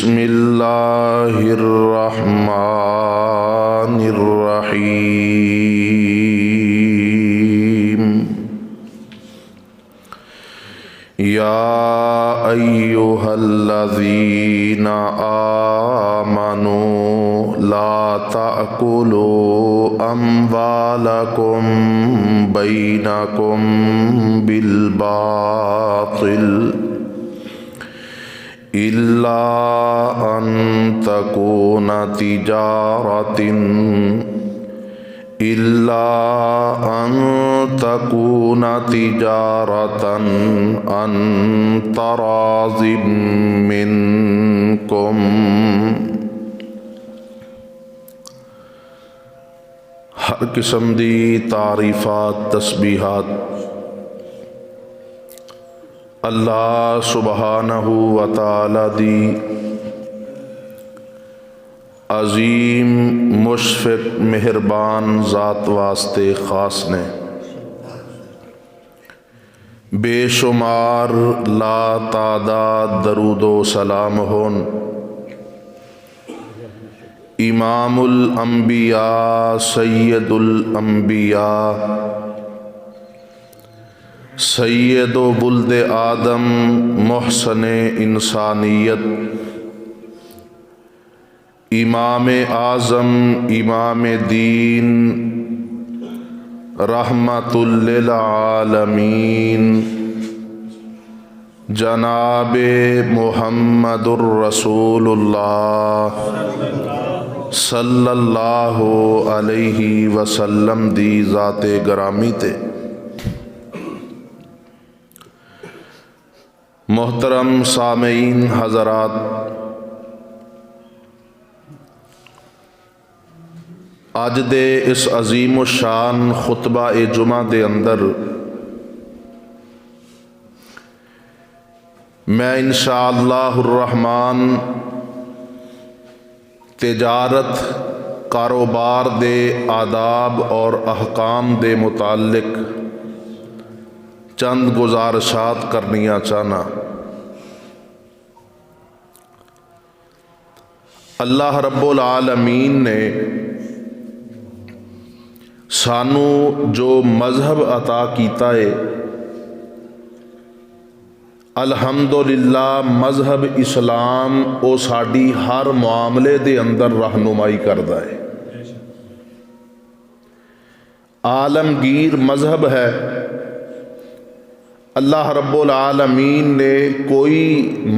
बिस्मिल्लाहिर्रहमानिर्रहीम। या अय्युहल्लज़ीना आमनू ला ताकुलू अम्वालकुम बैनकुम बिलबातिल इल्ला अन तकूना तिजारतन अन तराज़िम मिनकुम। हर किस्म दी तारीफ़ात तस्बीहात अल्लाह सुबहानहू व तआला दी अजीम मुशफ़िक़ मेहरबान ज़ात वास्ते ख़ास ने बेशुमार ला तादाद दरूदो सलाम होन इमामुल अंबिया सैयदुल अंबिया सैयदो बुल्द आदम मोहसन इंसानियत इमाम आज़म इमाम दीन रहमतुल लिल आलमीन जनाबे मुहम्मदुर रसूलुल्लाह सल्लल्लाहु अलैहि वसल्लम दी ज़ाते गरामी ते मोहतरम सामीन हज़रात, अज दे इस अजीम शान खुतबा ए जुमा दे अंदर मैं इंशाअल्लाहुर रहमान तिजारत कारोबार दे आदाब और अहकाम दे मुतालिक चंद गुजारिशात करनिया चाहना। अल्लाह रब्बुल आलमीन ने सानू जो मजहब अता कीता है, अल्हम्दुलिल्लाह मजहब इस्लाम ओ साडी हर मामले दे अंदर रहनुमाई करदा है। आलमगीर मजहब है। अल्लाह रब्बुल आलमीन ने कोई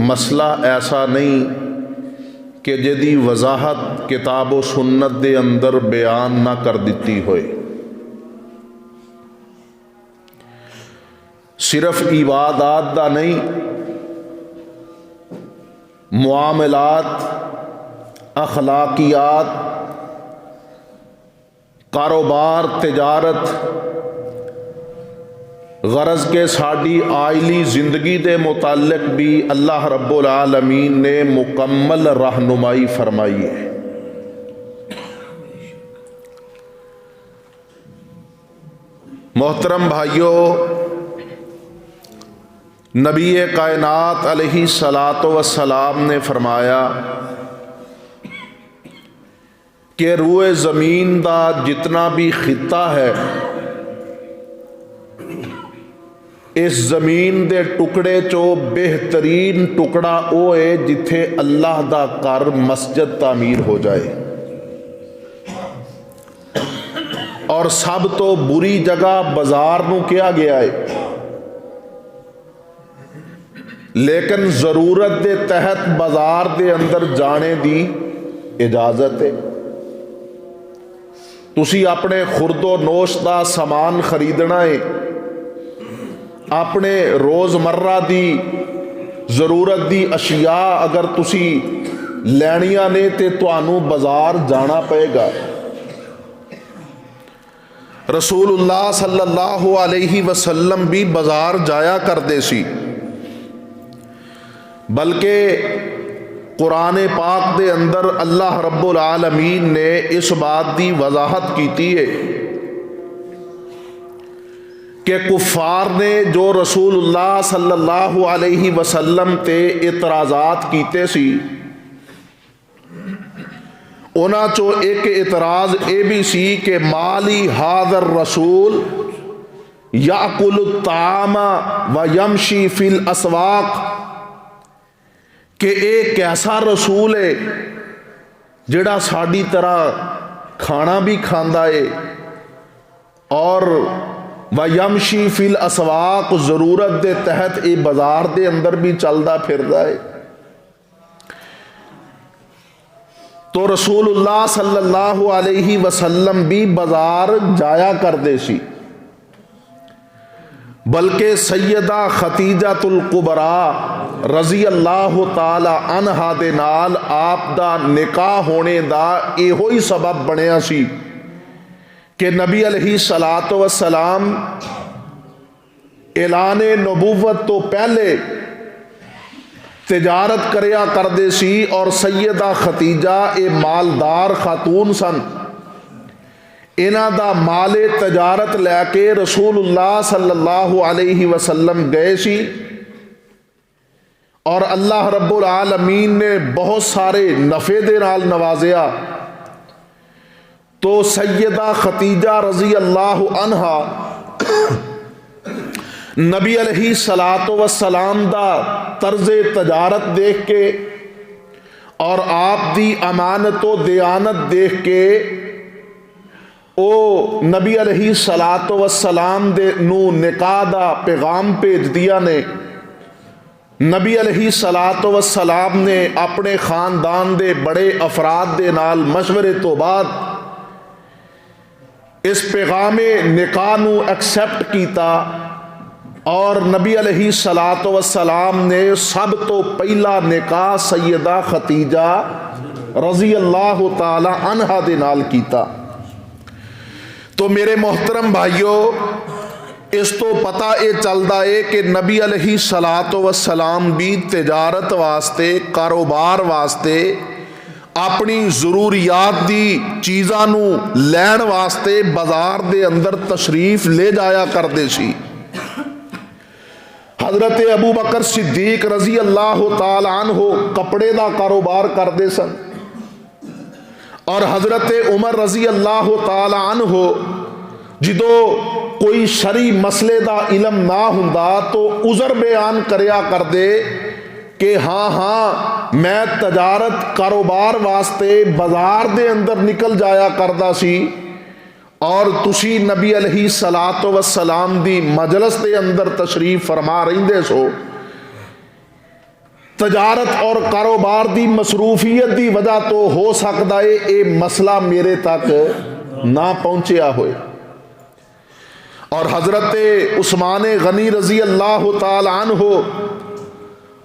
मसला ऐसा नहीं कि जिहदी वजाहत किताब व सुन्नत दे अंदर बयान ना कर दिती होए। सिर्फ इबादात दा नहीं, मुआमलात, अखलाकियात, कारोबार, तिजारत, गरज के साड़ी आइली जिंदगी दे मुताल्लिक भी अल्लाह रब्बुल आलमीन ने मुकम्मल रहनुमाई फरमाई है। मोहतरम भाइयों, नबी कायनात अलैहि सलातो वस्सलाम ने फरमाया कि रूए ज़मीन दा जितना भी खिता है, इस जमीन दे टुकड़े चो बेहतरीन टुकड़ा वो है जिथे अल्लाह दा घर मस्जिद तामीर हो जाए, और सब तो बुरी जगह बाजार नूं कहा गया है, लेकिन जरूरत दे तहत बाजार दे अंदर जाने दी इजाजत है। तुसी अपने खुर्दो नोश दा समान खरीदना है, अपने रोज़मर्रा दी ज़रूरत दी अशिया अगर तुसी लैनियां ने ते तुहानू बाजार जाना पएगा। रसूलुल्लाह सल्लल्लाहु अलैहि वसल्लम भी बाजार जाया करते सी, बल्कि कुरान पाक दे अंदर अल्लाह रब्बुल आलमीन ने इस बात की वजाहत की है कि कुफार ने जो रसूलुल्लाह सल्लल्लाहु अलैहि वसल्लम ते इतराज़ात कीते सी, उन्हां चो एक इतराज़ ये भी सी कि माली हादर रसूल याकुल तामा व यमशी फिल असवाक, कि एक ऐसा रसूल है जिहड़ा साडी तरह खाना भी खांदा है और व यमशी फिल असवाक, जरूरत के तहत ये बाजार के अंदर भी चलता फिरदा है। तो रसूलुल्लाह सल्लल्लाहु अलैहि वसल्लम भी बाजार जाया करते सी, बल्कि सैयदा खतीजतुल कुबरा रजी अल्लाह ताला अनहा दे नाल आप दा निकाह होने दा इहो ही सबब बनिया सी कि नबी अलैहि सलातो वसलाम ऐलाने नबूवत तो पहले तिजारत करया करदे सी और सैयदा खतीजा ये मालदार खातून सन। इन्हां दा माले तजारत लैके रसूलुल्लाह सल्लल्लाहु अलैहि वसल्लम गए सी और अल्लाह रब्बुल आलमीन ने बहुत सारे नफे दे नाल नवाजिया। तो सैयदा खतीजा रजी अल्लाह अन्हा नबी अलैहि सलातो वसलाम दा तर्जे तजारत देख के और आप दी अमानतो दयानत देख के ओ नबी अलैहि सलातो वसलाम दे नू निकाह दा पैगाम भेज दिया ने। नबी अलैहि सलातो वसलाम ने अपने खानदान दे बड़े अफराद दे नाल मशवरे तो बाद इस पैगामे निकाह नू एक्सेप्ट किया और नबी अलैहि सलातो वसलाम ने सब तो पहला निकाह सैयदा खतीजा रजी अल्लाह ताला अन्हा दे नाल कीता। तो मेरे मोहतरम भाइयों, इस तो पता ये चलता है कि नबी अलैहि सलातो वसलाम भी तिजारत वास्ते कारोबार वास्ते अपनी जरूरियात दी चीज़ां नू लैण वास्ते बाजार दे अंदर तशरीफ ले जाया करते सी। हजरत अबू बकर सिद्दीक रजी अल्लाह ताला अन्हो कपड़े का कारोबार करते सन और हजरत उमर रजी अल्लाह ताला अन्हो जो कोई शरी मसले का इलम ना हुंदा तो उज़र बयान करया करदे कि हाँ हाँ मैं तजारत कारोबार वास्ते बाजार दे अंदर निकल जाया करदा सी और तुसी नबी अलैहि सलातो वसलाम दी मजलस दे अंदर तशरीफ फरमा रहिंदे सो। तजारत और कारोबार दी मसरूफियत दी वजह तो हो सकता है ये मसला मेरे तक ना पहुंचया होए। और हजरत उस्मान गनी रजी अल्लाह ताला अन्हो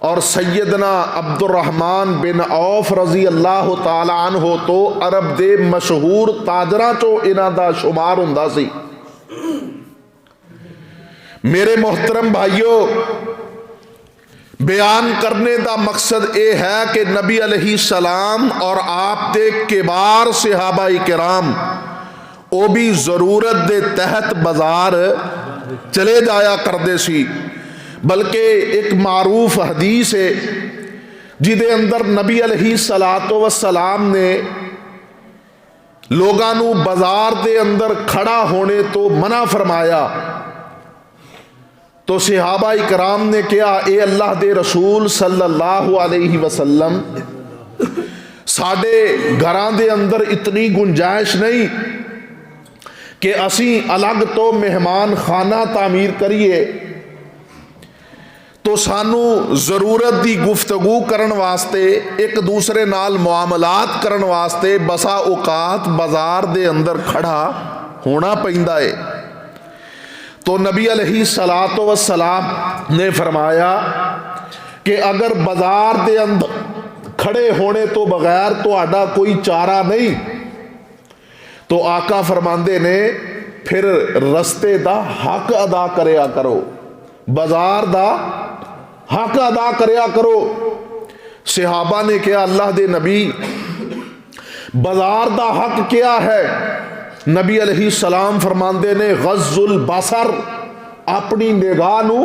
और सैयदना अब्दुर्रहमान बिन औफ रजी अल्लाह ताला अन्हो तो अरब दे मशहूर ताजरां चो इन्हां दा शुमार हुंदा सी। मेरे मोहतरम भाइयों, बयान करने का मकसद ये है कि नबी अलैहि सलाम और आप दे किबार सहाबा किराम वो भी जरूरत दे तहत बाजार चले जाया करते सी। बल्कि एक मारूफ हदीस है जिदे अंदर नबी अलैहि सलातो वसलाम ने लोगां नू बाजार दे अंदर खड़ा होने तो मना फरमाया। तो सहाबा इकराम ने कहा, ए अल्लाह दे रसूल सल्लल्लाहु अलैहि वसल्लम, साडे घरां दे अंदर इतनी गुंजाइश नहीं कि असी अलग तो मेहमान खाना तामीर करिए, तो सानू जरूरत दी गुफ्तगू करन वास्ते एक दूसरे नाल मुआमलात करन वास्ते बसा औकात बाजार दे अंदर खड़ा होना पैंदा है। तो नबी अलैहि सलातो वसलाम ने फरमाया कि अगर बाजार दे अंदर खड़े होने तो बगैर तुहाडा कोई चारा नहीं, तो आका फरमांदे ने फिर रस्ते दा हक अदा करया करो, बाजार दा हक अदा करया करो। सहाबा ने कहा, अल्लाह दे नबी बाजार दा हक क्या है? नबी अलैहि सलाम फरमांदे ने गज़्ज़ुल बसर, अपनी निगाह नू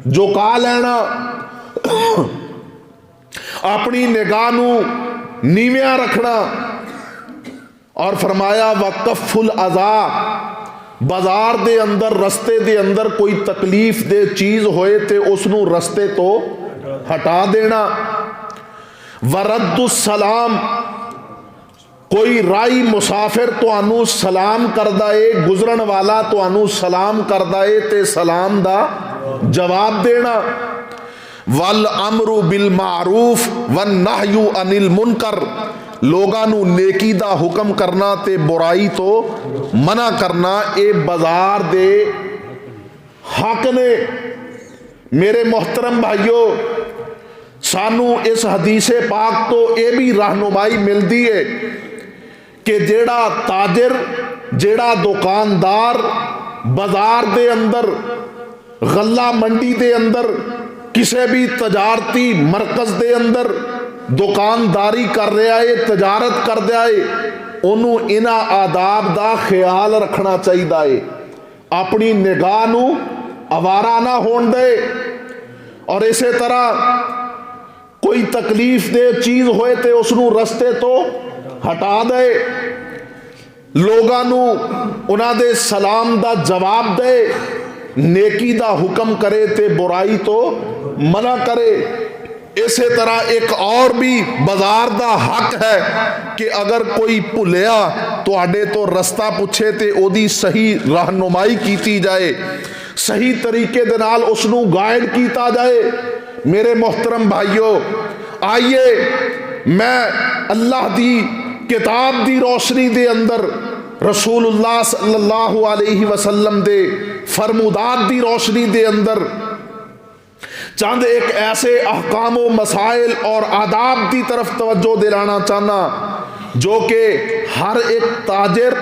झुका लेना, अपनी निगाह नू नीवियां रखना, और फरमाया वकफुल अज़ा, बाजार दे अंदर रस्ते दे अंदर कोई तकलीफ दे चीज़ होए ते उसनू रस्ते तो हटा देना। वरद्दुस सलाम, कोई राई मुसाफिर तुहानू सलाम करदा है, गुजरन वाला तुहानू सलाम करदा है ते सलाम दा जवाब देना। वल अमरु बिल मारूफ वन नहयु अनिल मुनकर, लोगां नू नेकी दा हुक्म करना ते बुराई तो मना करना, ये बाजार दे हक ने। मेरे मोहतरम भाइयों, सानू इस हदीसे पाक तो यह भी रहनुमाई मिलती है कि जेड़ा ताजिर, जेड़ा दुकानदार बाजार दे अंदर, गल्ला मंडी दे अंदर, किसी भी तजारती मरकज दे अंदर दुकानदारी कर रहा है, तजारत कर रहा है, उन्होंने इन्हां आदाब का ख्याल रखना चाहिए है। अपनी निगाह नू आवारा ना होण दे। और इस तरह कोई तकलीफ दे चीज़ होए तो उसनू रस्ते तो हटा दे, लोगां नू उन्हां दे सलाम दा जवाब दे, नेकी दा हुक्म करे ते बुराई तो मना करे। इसे तरह एक और भी बाजार दा हक है कि अगर कोई भुलिया तुहाडे तो रस्ता पूछे तो ओदी सही रहनुमाई की जाए, सही तरीके दे नाल उसनू गाइड किया जाए। मेरे मोहतरम भाइयों, आइए मैं अल्लाह दी किताब दी रोशनी दे अंदर, रसूलुल्लाह सल्लल्लाहु अलैहि वसल्लम दे फरमुदात दी रोशनी दे अंदर चंद एक ऐसे अहकाम व मसाइल और आदाब की तरफ तवज्जो दिलाना चाहना जो कि हर एक ताजिर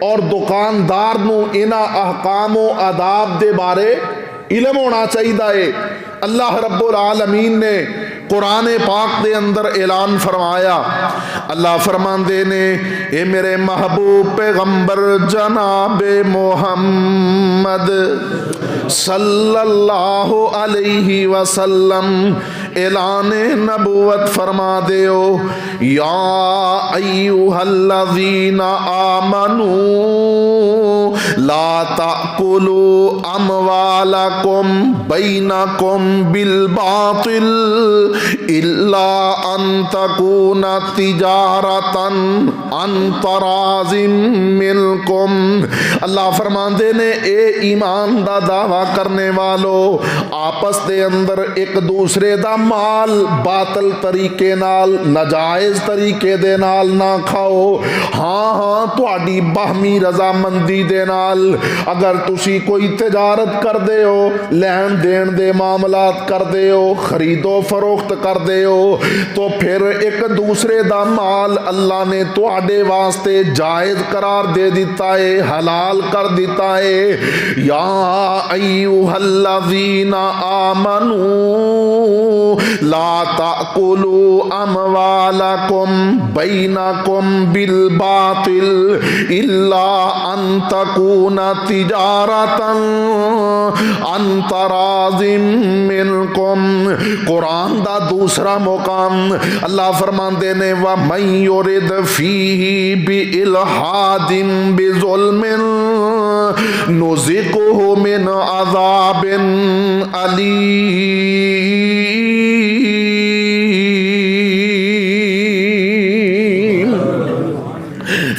और दुकानदार नू इन्हां अहकाम व आदाब दे बारे इल्म होना चाहिए है। अल्लाह रब्बुल आलमीन ने कुरान पाक दे अंदर ऐलान फरमाया, अल्लाह फरमांदे ने, ए मेरे महबूब पैगंबर जनाबे मोहम्मद सल्लल्लाहु अलैहि वसल्लम ऐलान नबुवत फरमा देओ, या अय्युहल्लज़ीना आमनू ला ताकुलू अमवालकुम बैनकुम बिल बातिल इल्ला अन तकूना तिजारतन अन तराजिम मिनकुम। अल्लाह फरमांदे ने, ए ईमान दा दावा करने वालों, आपस दे अंदर एक दूसरे दा माल बातल तरीके नाल, नाजायज तरीके दे नाल ना खाओ। हाँ हाँ, तुहाडी बाहमी रजामंदी दे नाल अगर तुसी कोई तिजारत कर दे हो, लैन देन दे मामलात कर दे हो, खरीदो फरोख्त कर दे हो, तो फिर एक दूसरे दा माल अल्लाह ने तुहाडे वास्ते जायज करार दे दिता है, हलाल कर दिता है। या अय्युहल्लज़ीना आमनू ला ताकुलू अमवालकुम बैनकुम बिल बातिल इल्ला अन तकूना तिजारतन अन तराजिम मिनकुम। कुरान दा दूसरा मुकाम अल्लाह फरमांदे ने, व मन युरिद फीही बि इल्हादिन बिजुल्मिन नुज़िकुहु मिन अज़ाबिन अलीम।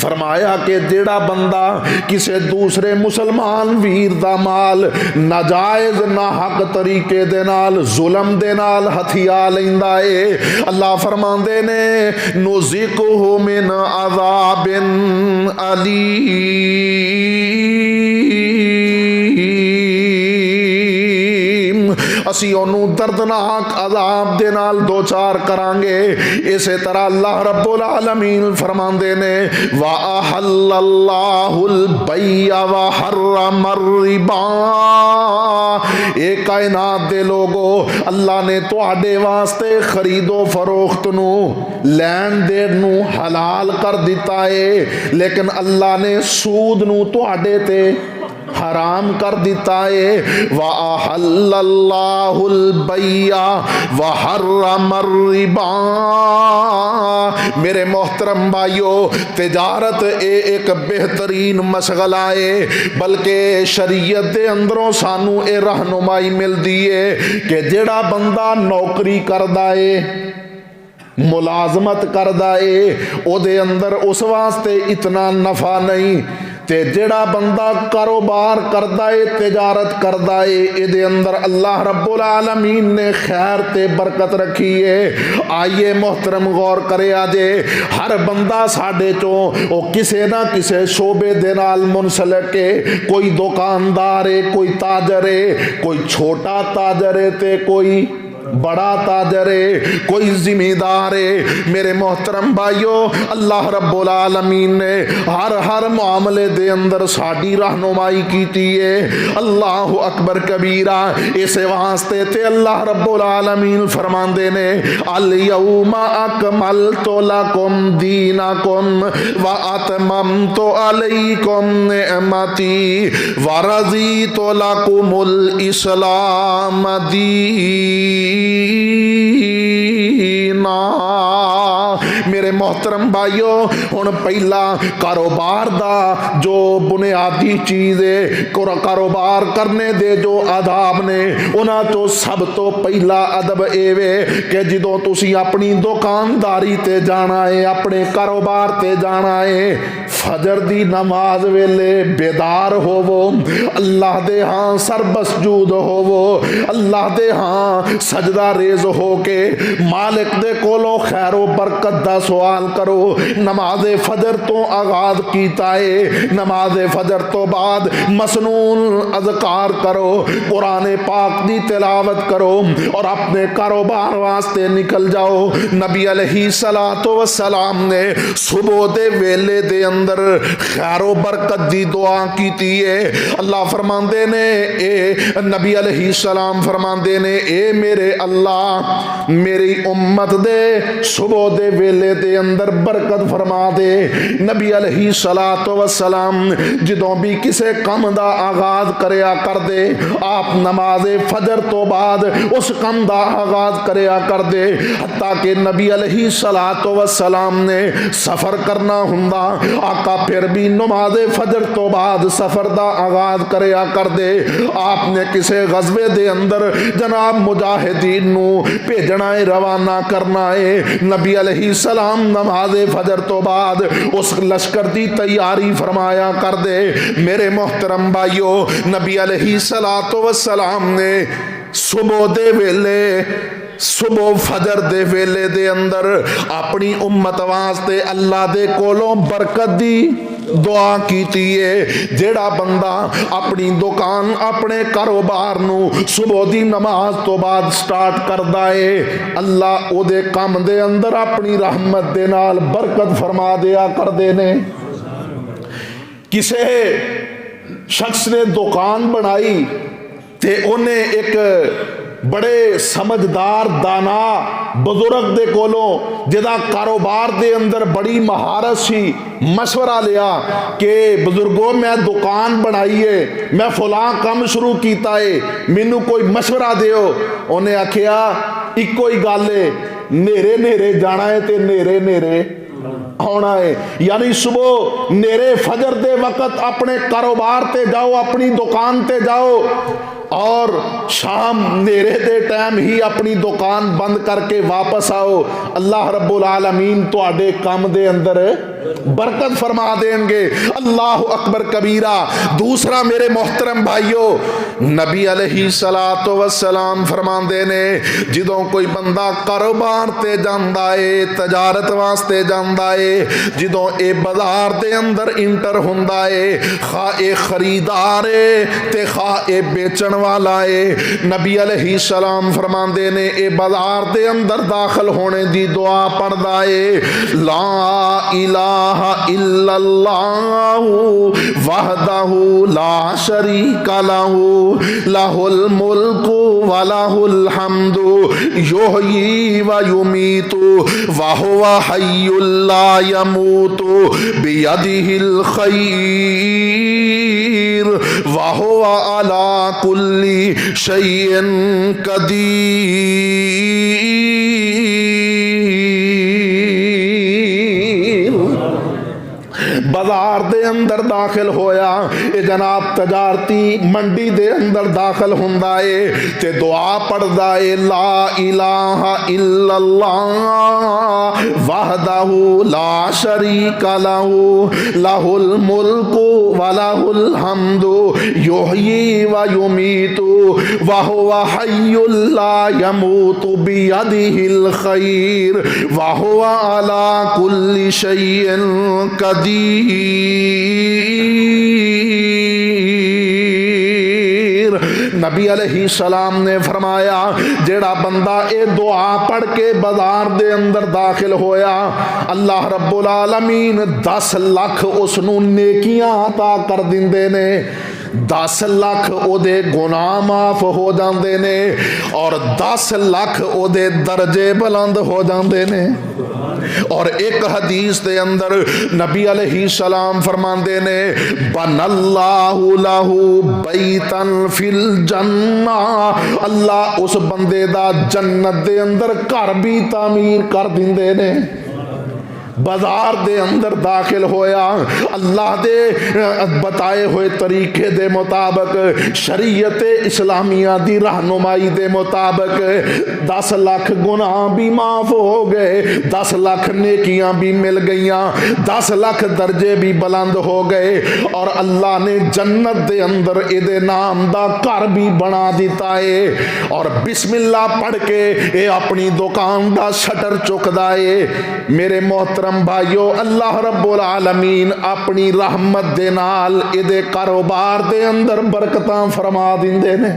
फरमाया कि जेड़ा बंदा किसी दूसरे मुसलमान वीर दा माल नाजायज ना हक तरीके दे नाल जुल्म दे नाल हथिया लैंदा है, अल्लाह फरमांदे ने, नुज़िकुहु मिन अज़ाबिन अलीम, असी ओनू दर्दनाक अजाब दे नाल दो चार करांगे। इसे तरह अल्लाह रब्बुल आलमीन फरमांदे ने, व अहल्लल्लाहुल बैअ व हर्रमर रिबा। ए कायनात दे लोगो, अल्लाह ने तुहाडे वास्ते खरीदो फरोख्त नू, लैन देन नू हलाल कर दिता है, लेकिन अल्लाह ने सूद नू तुहाडे ते हराम कर दिता है। व अहल्लल्लाहुल बैअ व हर्रमर रिबा। मेरे मोहतरम भाइयों, तिजारत एक बेहतरीन मशगला है, बल्कि शरीयत दे अंदरों सानू ये रहनुमाई मिलती है कि जेड़ा बंदा नौकरी करदा है, मुलाजमत करदा है, ओदे अंदर उस वास्ते इतना नफा नहीं, ते जेड़ा बंदा कारोबार करदा है, तिजारत करदा है, इहदे अंदर अल्लाह रब्बुल आलमीन ने खैर ते बरकत रखी है। आइए मोहतरम गौर करे आजे, हर बंदा साडे चो ओ किसे ना किसे शोबे दे नाल मुनसलक है, कोई दुकानदार है, कोई ताजर है, कोई छोटा ताजर है ते कोई बड़ा ताजर है, कोई जिम्मेदार है। मेरे मोहतरम भाइयों, अल्लाह रब्बुल आलमीन ने हर मामले दे अंदर साडी रहनुमाई कीती है। अल्लाह अकबर कबीरा। इस वास्ते ते अल्लाह रब्बुल आलमीन फरमांदे ने अल यौमा अकमलतु लकुम दीनकुम व अतममतु अलैकुम निअमती व रज़ीतु लकुमुल इस्लाम दीन। मेरे मोहतरम भाइयों, हुण पहला कारोबार दा जो बुनियादी चीज़ है, कारोबार करने दे जो आदाब ने, उन्हां तो सब तो पहला अदब एवे कि जदों तुसीं अपनी दुकानदारी ते जाना है, अपने कारोबार ते जाना है, फजर दी नमाज वेले बेदार होवो, अल्लाह दे हाँ सरबसजूद होवो, अल्लाह दे हाँ सजदा रेज हो के मालिक दे कोलों खैरो बरकत दा सवाल करो। नमाज फजर तो आगाज कीता है, नमाज फजर तो बाद मसनून अज़कार करो, कुरान पाक दी तिलावत करो और अपने कारोबार वास्ते निकल जाओ। नबी अलैहिस्सलातु वस्सलाम ने सुबह दे वेले दे अंदर खैरो बरकत दी दुआ कीती है। अल्लाह फरमांदे ने, ए नबी अलैहिस्सलाम फरमांदे ने, ए मेरे अल्लाह मेरी उम्मत दे सुबह दे वेले दे अंदर बरकत फरमा दे। नबी अलैहिस्सलातु वस्सलाम जदों भी किसे कम दा आगाज करया कर दे, आप नमाज फजर तो बाद उस कम दा आगाज करया कर दे। हत्ता कि नबी अलैहिस्सलातु वस्सलाम ने सफर करना हुंदा, आका फिर भी नमाज फजर तो बाद सफर दा आगाज करया कर दे। आपने किसे गज़वे दे अंदर जनाब मुजाहिदीन नू भेजना है, रवाना करना है, नबी अलैहिस्सलाम नमाज फजर तो बाद उस लश्कर की तैयारी फरमाया कर दे। मेरे मोहतरम भाइयों, नबी अलैहिस्सलातु वस्सलाम ने सुबह दे वेले, सुबह फजर दे वेले दे अंदर अपनी उम्मत वास्ते अल्लाह दे कोलों बरकत दी दुआ कीती है। जेड़ा बंदा अपनी दुकान अपने कारोबार नू सुबह दी नमाज तो बाद स्टार्ट करदा है, अल्लाह ओदे काम दे अंदर अपनी रहमत दे नाल बरकत फरमा दिया करदे ने। किसे शख्स ने दुकान बनाई ते उन्हें एक बड़े समझदार दाना बुजुर्ग दे कोलों जिदा कारोबार दे अंदर बड़ी महारत सी मशवरा लिया कि बुजुर्गो मैं दुकान बनाई है, मैं फलां काम शुरू किया है, मैनू कोई मशवरा दियो। उन्हें आखिया इको ही गल है, नेरे नेरे जाना है ते नेरे नेरे आना है। यानी सुबह नेरे फजर दे वक्त अपने कारोबार ते जाओ, अपनी दुकान ते जाओ, और शाम नेरे दे टाइम ही अपनी दुकान बंद करके वापस आओ। अल्लाह रब्बुल आलमीन तुहाडे काम दे अंदर बरकत फरमा देंगे। अल्लाह अकबर कबीरा। दूसरा मेरे मोहतरम भाइयों, नबी अलैहिस्सलातु वस्सलाम फरमांदे ने जदों कोई बंदा कारोबार ते जांदा है, तजारत वास्ते जांदा है, जदों ए बाजार दे अंदर इंटर हुंदा है, खा ए खरीदार है ते खा ए बेचण वाला है, नबी अलैहिस्सलाम फरमांदे ने ए बाजार दे अंदर दाखिल होने दी दुआ पढ़दा है, ला इलाहा इल्लल्लाहु वहदहु ला शरीका लहू लहुल मुल्कु व लहुल हम्दु युहयी व युमीतु व हुवा हय्युल ला यमूतु बियदिहिल खैर व हुवा अला कुल्ली शैइन कदीर। बाजार दे अंदर दाखिल होया, ये जनाब तजारती मंडी दे अंदर दाखिल हुंदा है ते दुआ पढ़दा है ला इलाहा इल्लल्लाह वहदहू ला शरीका लहू लहुल मुल्कु व लहुल हम्दु युहयी व युमीतु व हुवा हय्युल ला यमूतु बियदिहिल खैर व हुवा अला कुल्ली शैइन कदीर। नबी अलैहिस्सलाम ने फरमाया जेड़ा बंदा ये दुआ पढ़ के बाजार दे अंदर दाखिल होया, अल्लाह रब्बुल आलमीन 10 लाख उसनू नेकियां अता कर दिंदे ने, 10 लाख ओदे गुनाह माफ हो जाते ने और 10 लाख ओदे दर्जे बुलंद हो जाते ने। और एक हदीस दे अंदर नबी अलैहिस्सलाम फरमाते ने बनल्लाहु लहू बैतन फिल जन्ना, अल्लाह उस बंदे दा जन्नत दे अंदर घर भी तामीर कर दिंदे ने। बाजार दे अंदर दाखिल होया, अल्लाह दे बताए हुए तरीके दे मुताबिक शरीयत इस्लामिया दी रहनुमाई दे मुताबिक 10 लाख गुनाह भी माफ हो गए, 10 लाख नेकियां भी मिल गईयां, 10 लाख दर्जे भी बुलंद हो गए और अल्लाह ने जन्नत दे अंदर इहदे नाम दा घर भी बना दिता है। और बिस्मिल्लाह पढ़ के ये अपनी दुकान दा शटर चुकदा है। मेरे मोहतरम भाइयों, अल्लाह रब्बुल आलमीन अपनी रहमत दे नाल इहदे कारोबार दे अंदर बरकतां फरमा दिंदे ने।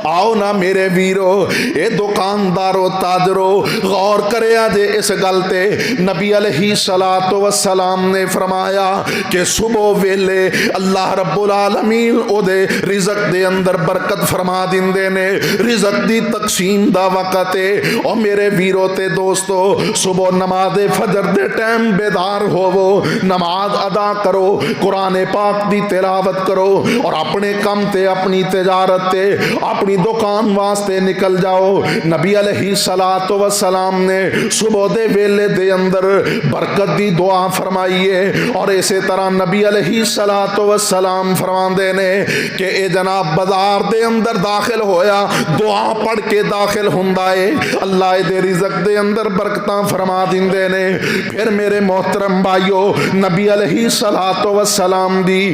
आओ ना मेरे वीरो, ये दुकानदारो ताजरो गौर करिया जे इस गल ते। नबी अलैहिस्सलातु वस्सलाम ने फरमाया कि सुबह वेले अल्लाह रब्बुल आलमीन ओदे रिज़्क दे अंदर बरकत फरमा दिंदे ने। रिज़्क दी तकसीम दा वक़्त है। और मेरे वीरो ते दोस्तों, सुबह नमाज फजर दे टाइम बेदार होवो, नमाज अदा करो, कुरान पाक दी तिलावत करो और अपने कम ते अपनी तिजारत ते अपनी दुकान वास्ते निकल जाओ। नबी अलैहिस्सलातु वस्सलाम ने सुबह दे वेले दे अंदर बरकत दी दुआ फरमाई है। और इसे तरह नबी अलैहिस्सलातु वस्सलाम फरमाते ने कि ए जनाब बाजार दे अंदर दाखिल होया, दुआ पढ़ के दाखिल हुंदा है, अल्लाह दे रिज़्क दे अंदर बरकतां फरमा दिंदे ने। फिर मेरे मोहतरम भाइयों, नबी अलैहिस्सलातु वस्सलाम दी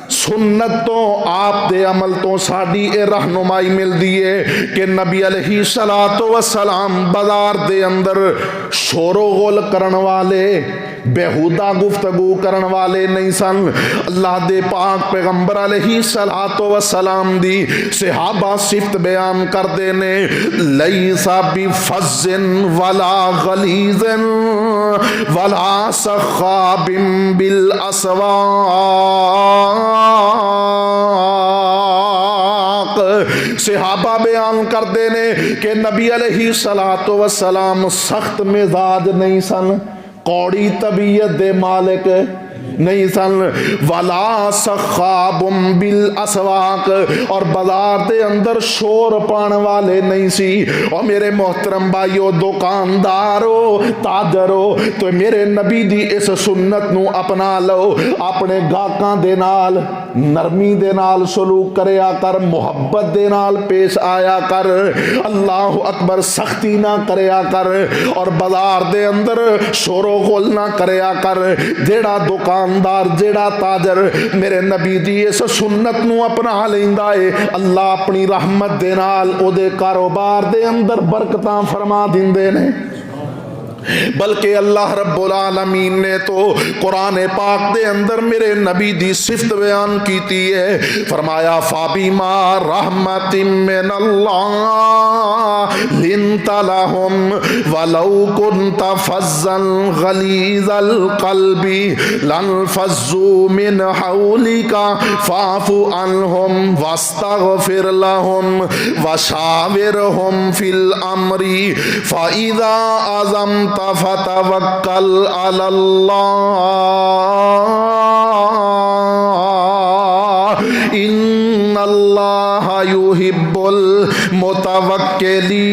सुन्नत तो आप दे अमल तो साड़ी ए रहनुमाई मिलती है कि नबी अलैहिस्सलातु वस्सलाम बाजार दे अंदर शोरो गोल करन वाले, बेहुदा गुफ्तगू करन वाले नहीं सन। अल्लाह दे पाक पैगंबर अलैहिस्सलातु वस्सलाम दी सहाबा सिफत बयान करते ने लैसा बिफज़्ज़िन वला गलीज़िन वला सख़ाबिन बिल अस्वाक़। सहाबा बयान करते ने कि नबी अलैहिस्सलातु वस्सलाम सख्त मिजाज नहीं सन, कौड़ी तबीयत दे मालिक नहीं सन, वला सखाबुम बिल असवाक, और बाजार दे अंदर शोर पाने वाले नहीं सी। और मेरे मोहतरम भाइयों, दुकानदारो ताजरो, तो मेरे नबी दी इस सुन्नत नू अपना लो, अपने गाहकां दे नाल नरमी दे नाल सलूक करया कर, मुहब्बत दे नाल पेश आया कर, अल्लाह अकबर सख्ती ना करया कर और बाजार दे अंदर शोरो गोल ना करया कर। जेड़ा दुकानदार जेड़ा ताजर मेरे नबी दी इस सुन्नत नू अपना लैंदा है, अल्लाह अपनी रहमत दे नाल ओदे कारोबार दे अंदर बरकतां फरमा दिंदे ने। बल्कि अल्लाह रब्बुल आलमीन ने तो कुरान पाक दे अंदर मेरे नबी दी सिफत बयान की है। फरमाया फाबिमा रहमतिम मिनल्लाह लिंता लहुम वलौ कुन्ता फज़्ज़न गलीज़ल क़ल्बी लनफ़ज़्ज़ू मिन हौलिका फ़ाफ़ु अन्हुम वस्तग़फ़िर लहुम वशाविरहुम फ़िल अम्री फ़इज़ा अज़म फतवक्कल अलल्लाह इन्नल्लाह युहिब्बुल मुतवक्किलीन।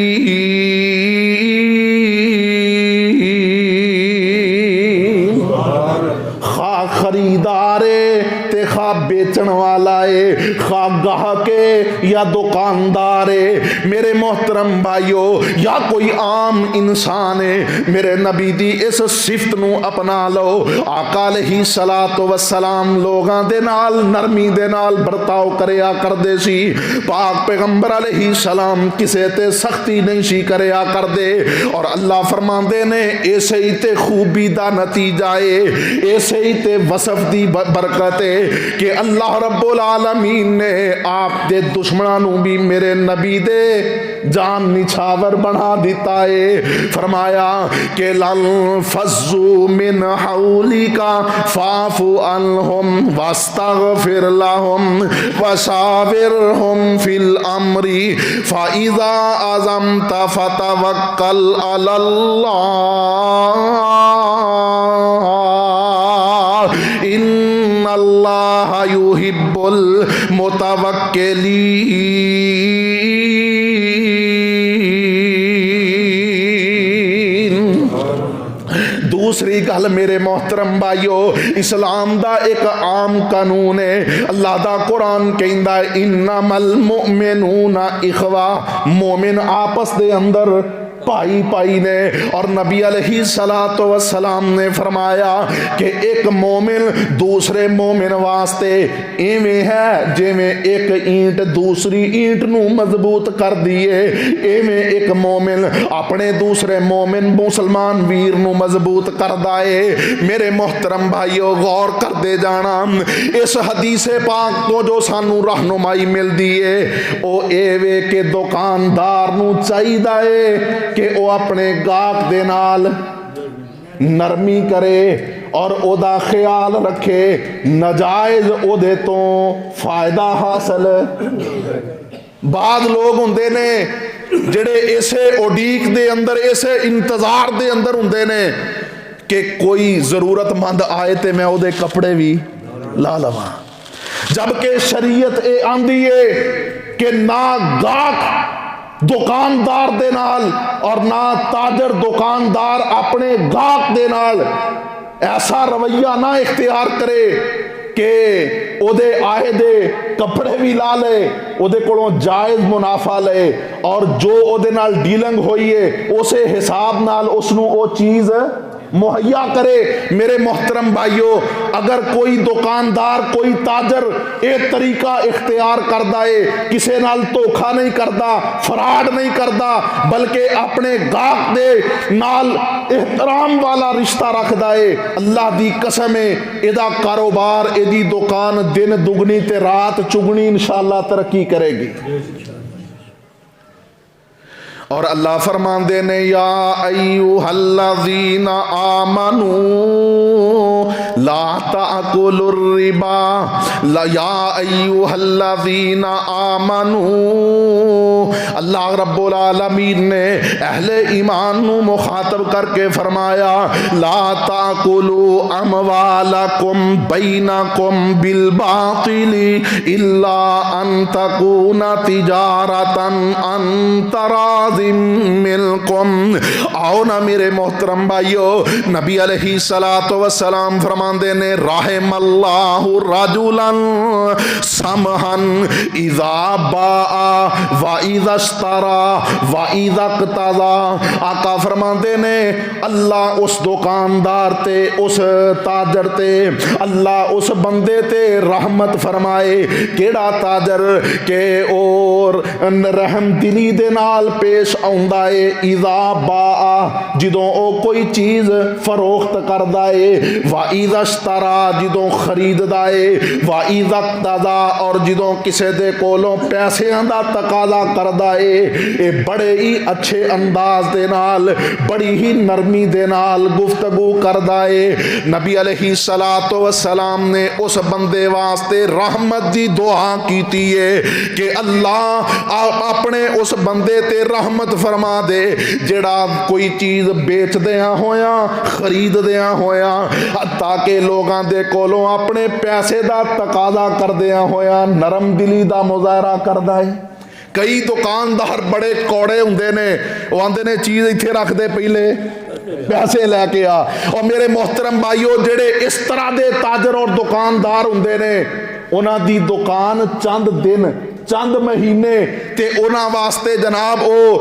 बेचण वाला है, खा गाहक है या दुकानदार है, मेरे मोहतरम भाइयों, या कोई आम इंसान है, मेरे नबी दी इस सिफत नू अपना लो। आका अलैहिस्सलातु वस्सलाम लोगां दे नाल नरमी दे नाल बर्ताव करया करदे सी। पाक पैगंबर अलैहिस्सलाम किसे ते सख्ती नहीं सी करया करदे। और अल्लाह फरमांदे ने ऐसे ही ते खूबी दा नतीजा है, ऐसे ही ते वसफ दी बरकत है कि अल्लाह रब्बुल आलमीन ने आप दे दुश्मनां नू भी मेरे नबी दे जान निछावर बना दिता है। फरमाया कि लल फज़्ज़ू मिन हौलिका फाफु अन्हुम वस्तगफिर लहुम वशाविरहुम फिल अम्री फ़इज़ा अज़मता फतवक्कल अलल्लाह इन्नल्लाह युहिब्बुल मुतवक्किलीन। दूसरी गल मेरे मोहतरम भाइयों, इस्लाम दा एक आम कानून है। अल्लाह दा कुरान कहंदा है इन्नमल मुमिनूना इखवा, मोमिन आपस दे अंदर भाई भाई ने। और नबी अलैहिस्सलातु वस्सलाम ने फरमाया कि एक मोमिन दूसरे मोमिन वास्ते इवें है जिवें एक ईंट दूसरी ईंट नू मजबूत कर दिए, इवें एक मोमिन अपने दूसरे मोमिन मुसलमान वीर नू मजबूत करदा है। मेरे मोहतरम भाइयों, गौर करते जाना, इस हदीसे पाक तो जो सानू रहनुमाई मिलती है वो एवे कि दुकानदार नू चाहिदा है कि वो अपने गाहक दे नाल नरमी करे और ओदा ख्याल रखे, नजायज ओदे तो फायदा हासिल। बाद लोग हुंदे ने जेड़े इसे उडीक दे अंदर, इसे इंतजार दे अंदर हुंदे ने कि कोई जरूरतमंद आए ते मैं ओदे कपड़े भी ला लवां, जबकि शरीयत ये आंदी है कि ना गाहक दुकानदार दे नाल और ना ताजर दुकानदार अपने गाहक दे नाल ऐसा रवैया ना इख्तियार करे कि ओदे आए दे कपड़े भी ला ले, ओदे कोलों जायज मुनाफा ले और जो ओदे नाल डीलिंग होई है उसे हिसाब नाल उसनू ओ चीज मुहैया करे। मेरे मोहतरम भाइयों, अगर कोई दुकानदार कोई ताजर एक तरीका इख्तियार करदा है, किसे नाल धोखा नहीं करता, फराड नहीं करता, बल्कि अपने गाहक दे नाल एहतराम वाला रिश्ता रखदा है, अल्लाह दी कसम है इहदा कारोबार, इहदी दुकान दिन दुगनी ते रात चुगनी इंशाअल्लाह तरक्की करेगी। और अल्लाह फरमांदे ने या अय्युहल्लज़ीना आमनू ला ताकुलुर रिबा, या अय्युहल्लज़ीना आमनू, अल्लाह रब्बुल आलमीन ने अहले ईमान नू मुखातब करके फरमाया ला ताकुलू अमवालकुम बैनकुम बिल बातिली इल्ला अन तकूना तिजारतन अन तराज़िम मिनकुम। आओ ना मेरे मोहतरम भाइयों, नबी अलैहिस्सलातु वस्सलाम फरमांदे ने रहमल्लाहु रजुलन समहन इज़ा बाआ व इज़ा इश्तरा व इज़ा इक़्तज़ा। आका फरमांदे ने अल्लाह उस दुकानदार ते, उस ताजर ते, अल्लाह उस बंदे ते रहमत फरमाए। केड़ा ताजर के और रहम दिली दे नाल पेश आउंदा है, इज़ा बाआ जिदों ओ कोई चीज फरोख्त करदा है, व इज़ा इश्तरा जिदों खरीददा है, व इज़ा इक़्तज़ा और जिदों किसे दे कोलों पैसिਆਂ दा तकाजा करदा है। ये बड़े ही अच्छे अंदाज दे नाल, बड़ी ही नरमी दे नाल गुफ्तगू करदा है। नबी अलैहिस्सलातु वस्सलाम ने उस बंदे वास्ते रहमत दी दुआ कीती है कि अल्लाह अपने उस बंदे ते रहमत फरमा दे जेड़ा कोई चीज बेचदिया होया खरीददिया होया ताकि लोगों दे कोलों अपने पैसे दा तकाजा करदिया होया नरम दिली दा मुजाहरा करदा है। कई दुकानदार बड़े कौड़े हुंदे ने, वो आंदे ने चीज इत्थे रख दे पहले पैसे लैके आ। और मेरे मोहतरम भाइयों, जेड़े इस तरह दे ताजर और दुकानदार हुंदे ने उन्हां दी दुकान चंद दिन चंद महीने ते उन्हां वास्ते जनाब वो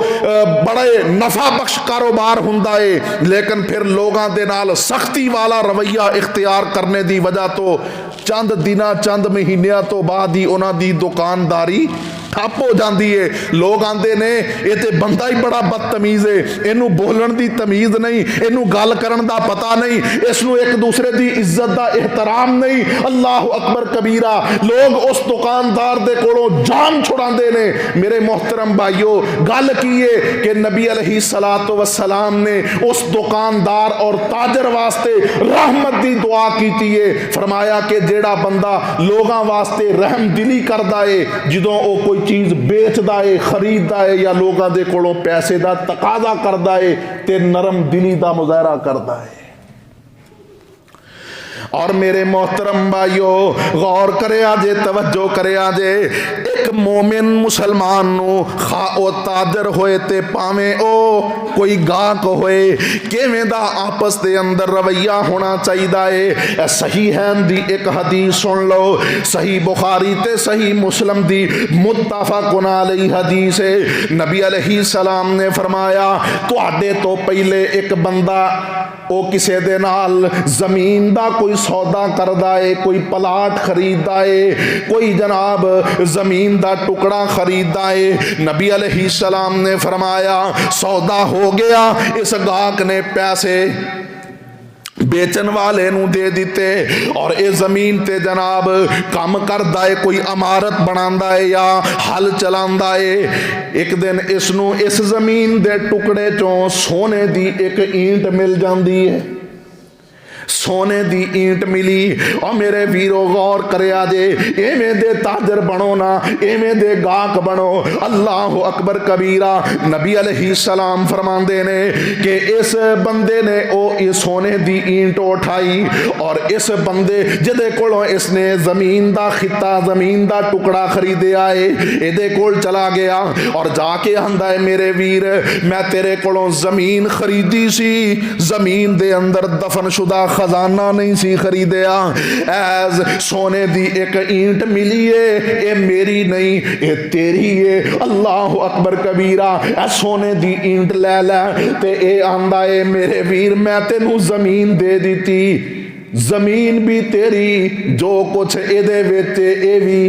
बड़े नफा बख्श कारोबार हुंदा है, लेकिन फिर लोगों दे नाल सख्ती वाला रवैया इख्तियार करने दी वजह तो चंद दिना चंद महीनों तो बाद ही उन्हां दी दुकानदारी ठप हो जाती है। लोग आते ने ये तो बंदा ही बड़ा बदतमीज है, इनू बोलन की तमीज़ नहीं, इनू गल करन दा पता नहीं, इसनू एक दूसरे की इज्जत का एहतराम नहीं। अल्लाह अकबर कबीरा। लोग उस दुकानदार दे कोलों जान छुड़ाते ने। मेरे मोहतरम भाइयों, गल की है कि नबी अलैहिस्सलातु वस्सलाम ने उस दुकानदार और ताजर वास्ते रहमत की दुआ की है। फरमाया कि जेड़ा बंदा लोगों वास्ते रहम दिली करता है, जदों वो कोई चीज़ बेचता है, खरीदता है या लोगों के कोलों पैसे का तकाजा करता है ते नरम दिली का मुजाहरा करता है। और मेरे मोहतरम भाइयों, गौर करे जे, तवज्जो करे जे, एक मोमिन मुसलमान नू खा ओ ताजर होए ते भावें ओ कोई गाहक होए, किवें दा आपस दे अंदर रवैया होना चाहिदा है। सही है दी एक हदीस सुन लो, सही बुखारी ते सही मुस्लिम दी मुत्तफकुन अलैहि हदीस है। नबी अलैहिस्सलाम ने फरमाया, तुहाडे तो पहले एक बंदा वो किसी दे नाल जमीन दा कोई सौदा करदा है, कोई प्लाट खरीददा है, कोई जनाब जमीन दा टुकड़ा खरीददा है। नबी अलैहिस्सलाम ने फरमाया, सौदा हो गया, इस गाहक ने पैसे बेचन वाले नू दे दिते और ये जमीन ते जनाब काम करदा है, कोई इमारत बनांदा है या हल चलांदा है। एक दिन इसनू इस जमीन दे टुकड़े चों सोने दी एक ईंट मिल जाती है। सोने दी ईंट मिली। और मेरे वीरो गौर करया जे, एवें दे ताजर बनो ना, एवें दे गाहक बनो। अल्लाह अकबर कबीरा। नबी अलैहिस्सलाम फरमांदे ने कि इस बंदे ने ओ सोने दी ईंट उठाई और इस बंदे जिदे कोलों इसने जमीन दा खिता, जमीन दा टुकड़ा खरीदया है, इहदे कोल चला गया और जाके आंदा है, मेरे वीर मैं तेरे कोलों जमीन खरीदी सी, जमीन दे अंदर दफन शुदा खजाना नहीं सी खरीदया, एज सोने दी एक ईंट मिली है, ये मेरी नहीं ये तेरी है। अल्लाह अकबर कबीरा। ए सोने दी ईंट ले लै ते ए आंदा है, मेरे वीर मैं तेनू जमीन दे दी, जमीन भी तेरी, जो कुछ एदे विच ए भी।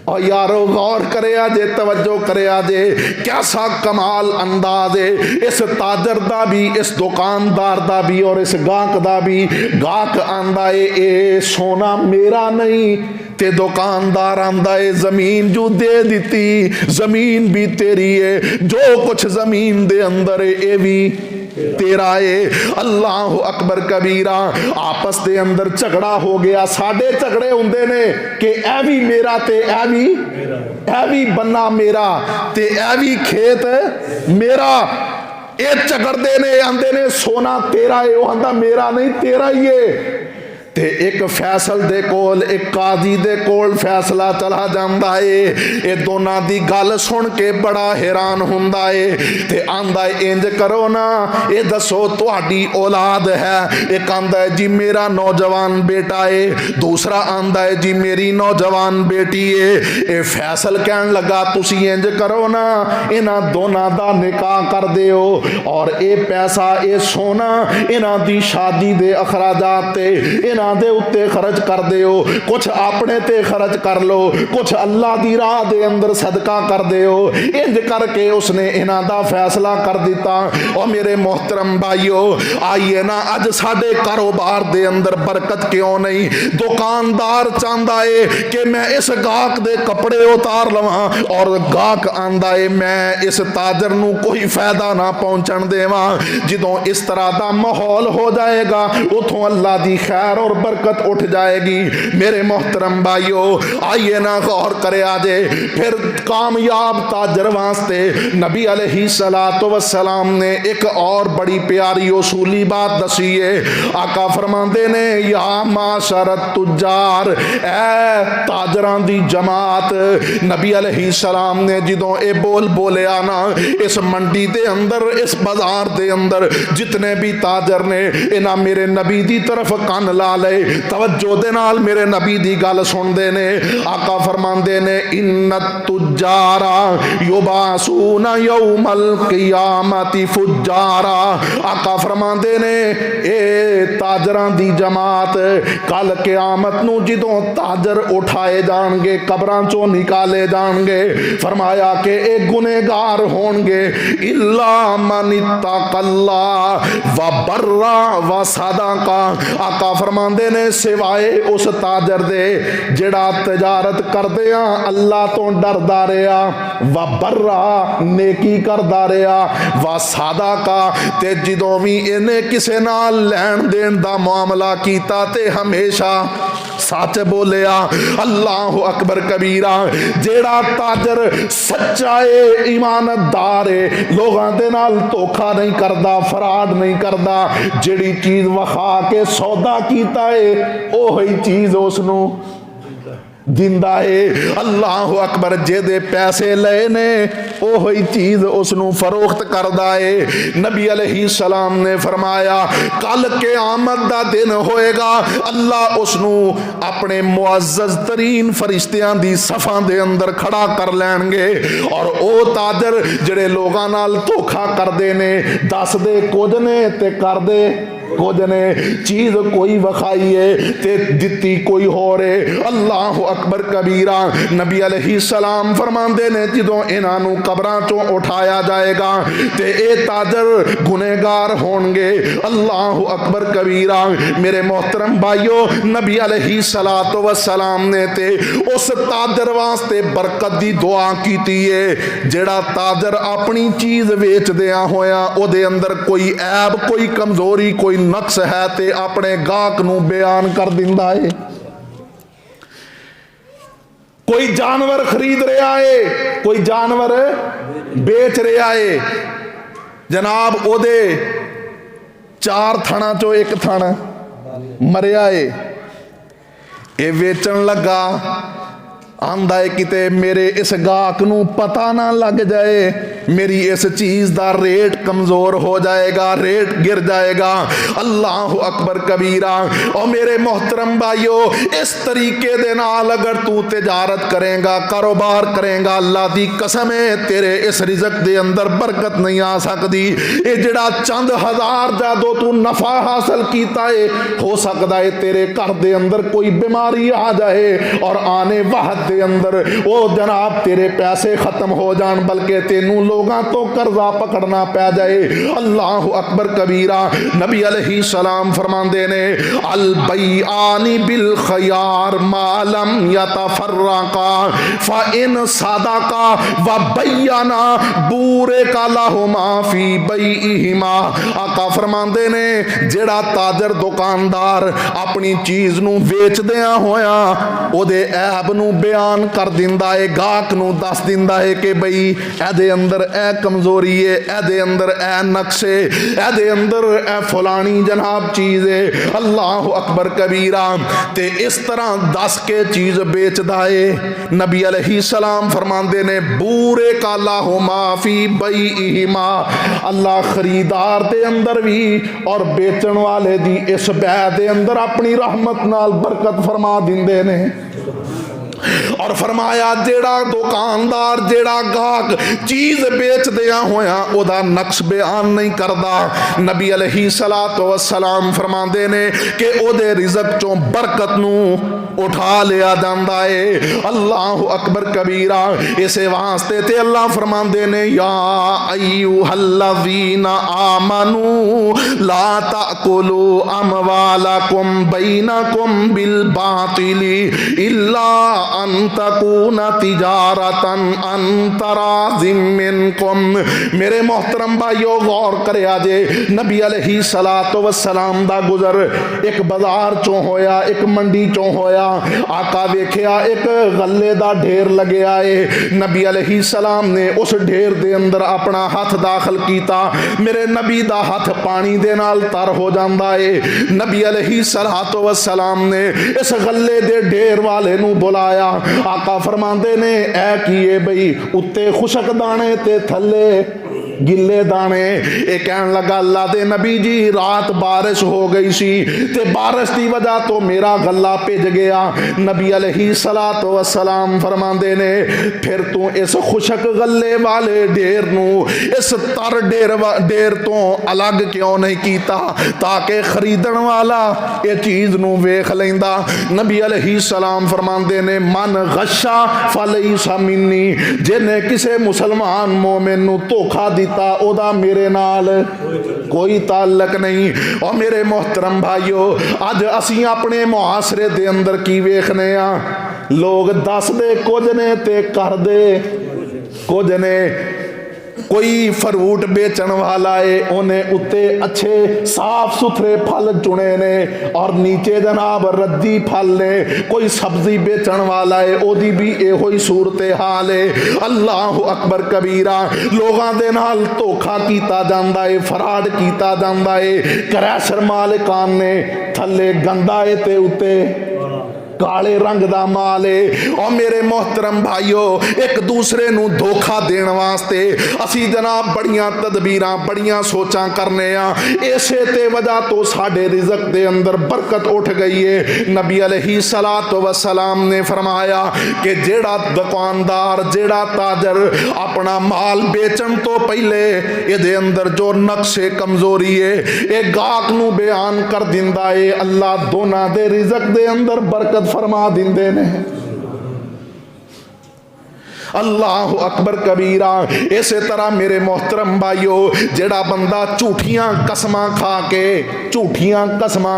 और यारो गौर करे जे, तवज्जो करे जे, कैसा कमाल अंदाज है इस ताजर दा भी, इस दुकानदार दा भी और इस गाहक दा भी। गाहक आंदा है ए सोना मेरा नहीं, ते दुकानदार आंदा है जमीन जो दे दी, जमीन भी तेरी है, जो कुछ जमीन दे अंदर है ये भी तेरा है। अल्लाह अकबर कबीरा। आपस दे अंदर झगड़ा हो गया। साडे झगड़े हुंदे ने कि ऐ भी मेरा ते ऐ भी बन्ना मेरा ते ऐ भी खेत मेरा। ये झगड़ते ने, आंदे ने सोना तेरा है, वो आंदा मेरा नहीं तेरा ही है। ते एक फैसल दे कोल, एक काजी दे कोल फैसला चला जाता है। ये दोनों की गल सुन के बड़ा हैरान हुंदा है ते आंदा है इंज करो ना, ये दसो तुहाडी औलाद है। एक आंदा है जी मेरा नौजवान बेटा है, दूसरा आंदा है जी मेरी नौजवान बेटी है। ये फैसल कहन लगा तुसी इंज करो ना, इन्हां दोनों का निकाह कर दिओ और ये पैसा ये सोना इन्हां दी शादी दे अखराजात ते इन्हां दे उत्ते खर्च कर दिओ, कुछ अपने ते खर्च कर लो, कुछ अल्लाह दी राह दे अंदर सदका कर दिओ। इंज करके उसने इन्हां दा फैसला कर दिता। और मेरे मोहतरम भाइयों, आइए ना अज साडे कारोबार दे अंदर बरकत क्यों नहीं? दुकानदार चाहता है कि मैं इस गाहक दे कपड़े उतार लवां और गाहक आंदा है मैं इस ताजर नूं कोई फायदा ना पहुंचण देवां। जदों इस तरह का माहौल हो जाएगा उथों अल्लाह दी खैर और बरकत उठ जाएगी। मेरे मोहतरम भाइयों, आइए ना गौर करे आजे फिर कामयाब ताजर वास्ते नबी अलैहिस्सलातु वस्सलाम ने एक और बड़ी प्यारी उसूली बात दसी है। आका फरमाते ने या माशरत तुजार, ए ताजरां दी जमात। नबी अलैहिस्सलाम ने जदों ए बोल बोलिया ना, इस मंडी दे अंदर, इस बाजार दे अंदर जितने भी ताजर ने इन्हां मेरे नबी दी तरफ कन ला वाले तवज्जो दे नाल मेरे नबी दी गल सुनदे ने। आका फरमांदे ने इन्नत तुजारा युबासूना यौमल क़ियामति फुज्जारा। आका फरमांदे ने ए ताजरां दी जमात कल क़यामत नूं जदों ताजर उठाए जाणगे कबरां चों निकाले जाणगे फरमाया कि ए गुनेगार होणगे इल्ला मन इत्तक़ल्ला व बर्रा व सदका। आका फरमांदे ने सिवाए उस ताजर दे जेड़ा तजारत करदे आ अल्लाह तो डरदा रहा व बर्रा नेकी करदा रहा व सदका ते जदों भी इन्हें किसे नाल लैण देण दा मामला कीता ते हमेशा सच बोलिया। अल्लाह अकबर कबीरा। जेड़ा ताजर सच्चा है ईमानदार है लोगों के नाल धोखा नहीं करता फराड नहीं करता जिहड़ी चीज वखा के सौदा कीता है ओही चीज उसनू दिंदा है। अल्लाह अकबर जेदे पैसे लए ने ओही चीज उसनू फरोख्त करदा है। नबी अलैहिस्सलाम ने फरमाया कल क़यामत दा दिन होएगा अल्लाह उसनू अपने मुअज़्ज़ज़ तरीन फरिश्तियां दी सफ़ां दे अंदर खड़ा कर लैणगे और ओ ताजर जेड़े लोगां नाल धोखा करदे ने दसदे कुछ ने ते करदे कुछ ने चीज कोई वखाई है ते दिती कोई होर है। अल्लाह अकबर कबीरा। नबी अलैहिस्सलाम फरमांदे ने जदों इन्हां नूं कबरां चों उठाया जाएगा ते ए ताजर गुनेगार होणगे। अल्लाह अकबर कबीरा। मेरे मोहतरम भाइयों नबी अलैहिस्सलातु वस्सलाम ने ते उस ताजर वास्ते बरकत दी दुआ कीती है जेड़ा ताजर अपनी चीज वेचदिया होया ओदे अंदर कोई ऐब कोई कमजोरी कोई नक्स है ते अपने गाहक नूं बयान कर दिंदा है। कोई जानवर खरीद रहा है कोई जानवर बेच रहा है जनाब ओदे 4 थणा चो एक थण मरिया है ये वेचन लगा आंदा है किते मेरे इस गाहक नूं पता ना लग जाए मेरी इस चीज दा रेट कमजोर हो जाएगा रेट गिर जाएगा। अल्लाह अकबर कबीरा। और मेरे मोहतरम भाइयों इस तरीके दे नाल अगर तू तिजारत करेगा कारोबार करेगा अल्लाह दी कसम है तेरे इस रिज़्क दे अंदर बरकत नहीं आ सकती। ये जिहड़ा चंद हजार जादों तू नफा हासिल कीता है हो सकता है तेरे घर दे अंदर कोई बीमारी आ जाए और आने वक्त दे अंदर वो जनाब तेरे पैसे खत्म हो जान बल्कि तेनू लोगां तो कर्जा पकड़ना पै जाए। अल्लाह अकबर कबीरा। नबी अलैहिस्सलाम फरमांदे ने अल बैआनी बिल खयार मालम यतफर्रका फ इन सदका व बैना बूरे का लहुमा फी बैइहिमा। आका फरमांदे ने जेड़ा ताजर दुकानदार अपनी चीज नू वेचदिया होया ओदे ऐब नू बयान कर दिंदा है गाहक नूं दस दिंदा है कि बई एदे अंदर ए कमजोरी है एदे अंदर ए नक्श है एदे अंदर ए फलानी जनाब चीज है। अल्लाह अकबर कबीरा। ते इस तरह दस के चीज बेचदा है। नबी अलैहिस्सलाम फरमांदे ने बूरे काला हो माफी बैइहिमा। अल्लाह खरीदार दे अंदर भी और बेचण वाले दी इस बै दे अंदर अपनी रहमत नाल बरकत फरमा दिंदे ने। और फरमाया जेड़ा दुकानदार जेड़ा गाहक चीज बेच दिया होया ओदा नक्श बयान नहीं करदा नबी अलैहिस्सलातु वस्सलाम फरमांदे ने कि ओदे रिज़्क चों बरकत नू उठा लिया जांदा है। अल्लाह अकबर कबीरा। इसे वास्ते ते अल्लाह फरमांदे ने या अय्युहल्लज़ीना आमनू ला ताकुलू अमवालकुम बैनकुम बिल बातिली इल्ला अंतकूना तिजारतन अंतराजिम मिनकुम। मेरे मोहतरम भाइयों गौर करया जे नबी अलैहिस्सलातु वस्सलाम दा गुजर एक बाजार चों होया एक मंडी चों होया। आका वेख्या एक गल्ले दा ढेर लग्या है। नबी अलैहिस्सलाम ने उस ढेर दे अंदर अपना हाथ दाखिल कीता। मेरे नबी दा हाथ पानी दे नाल तर हो जांदा है। नबी अलैहिस्सलातु वस्सलाम ने इस गल्ले दे ढेर वाले नू बुलाया। आका फरमांदे ने ऐ कीए बई उत्ते खुशक दाने ते थल्ले गिले दाने। ये कहन लगा अल्लाह दे नबी जी रात बारिश हो गई सी ते बारिश की वजह तो मेरा गला भिज गया। नबी अलैहिस्सलातु वस्सलाम फरमांदे ने फिर तू इस खुशक गले वाले ढेर नू इस तर ढेर तो अलग क्यों नहीं कीता ताकि खरीदण वाला ये चीज नू वेख लैंदा। नबी अलैहिस्सलाम फरमांदे ने मन गशा फलैसा मिन्नी, जिन्हें किसी मुसलमान मोमिन नू धोखा दिता ओदा मेरे नाल कोई ताल्लक नहीं। और मेरे मोहतरम भाइयों अज असी अपने मुआसरे दे अंदर की वेखने आ, लोग दसदे कुछ ने ते करदे कुछ ने। कोई फ्रूट बेचण वाला है उन्हें उत्ते अच्छे साफ सुथरे फल चुने ने और नीचे जनाब रद्दी फल ने। कोई सब्जी बेचण वाला है ओदी भी एहो ही सूरत हाल है। अल्लाह अकबर कबीरा लोगों के नाल धोखा कीता जांदा है, फराड कीता जांदा है। क्रैशर मालिकान ने थले गंदा है ते उत्ते काले रंग दा माल है। और मेरे मोहतरम भाइयों एक दूसरे नू धोखा देने वास्ते असी जनाब बड़ियां तदबीरां बड़ियां सोचां करने आ। इसे ते वजह तो साडे रिज़्क दे अंदर बरकत उठ गई है। नबी अलैहिस्सलातु वस्सलाम ने फरमाया कि जेड़ा दुकानदार जेड़ा ताजर अपना माल बेचण तो पहले इहदे अंदर जो नक्शे कमजोरी है ये गाहक नू बयान कर दिंदा है, अल्लाह दोनां दे रिज़्क दे अंदर बरकत फरमा दिंदे ने। अल्लाह अकबर कबीरा। इस तरह मेरे मोहतरम भाइयों जेड़ा बंदा झूठियां कसमां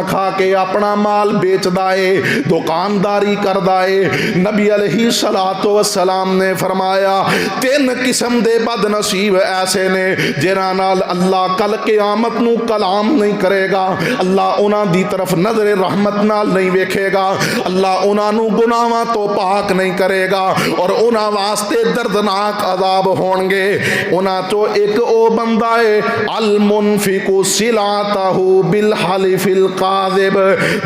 खा के अपना माल बेचदा है दुकानदारी करदा है, नबी अलैहिस्सलातु वस्सलाम ने फरमाया 3 किस्म दे बदनसीब ऐसे ने जिन्हां नाल अल्लाह कल क़यामत नूं कलाम नहीं करेगा, अल्लाह उन्हां दी तरफ नजर रहमत नाल नहीं वेखेगा, अल्लाह उन्हां नूं गुनाहां तो पाक नहीं करेगा और उन्हां वास्ते दर्दनाक अजाब होंगे। उन्हां चो एक ओ बंदा है अल मुनफिकु सिलातहु बिल हलिफिल काज़िब,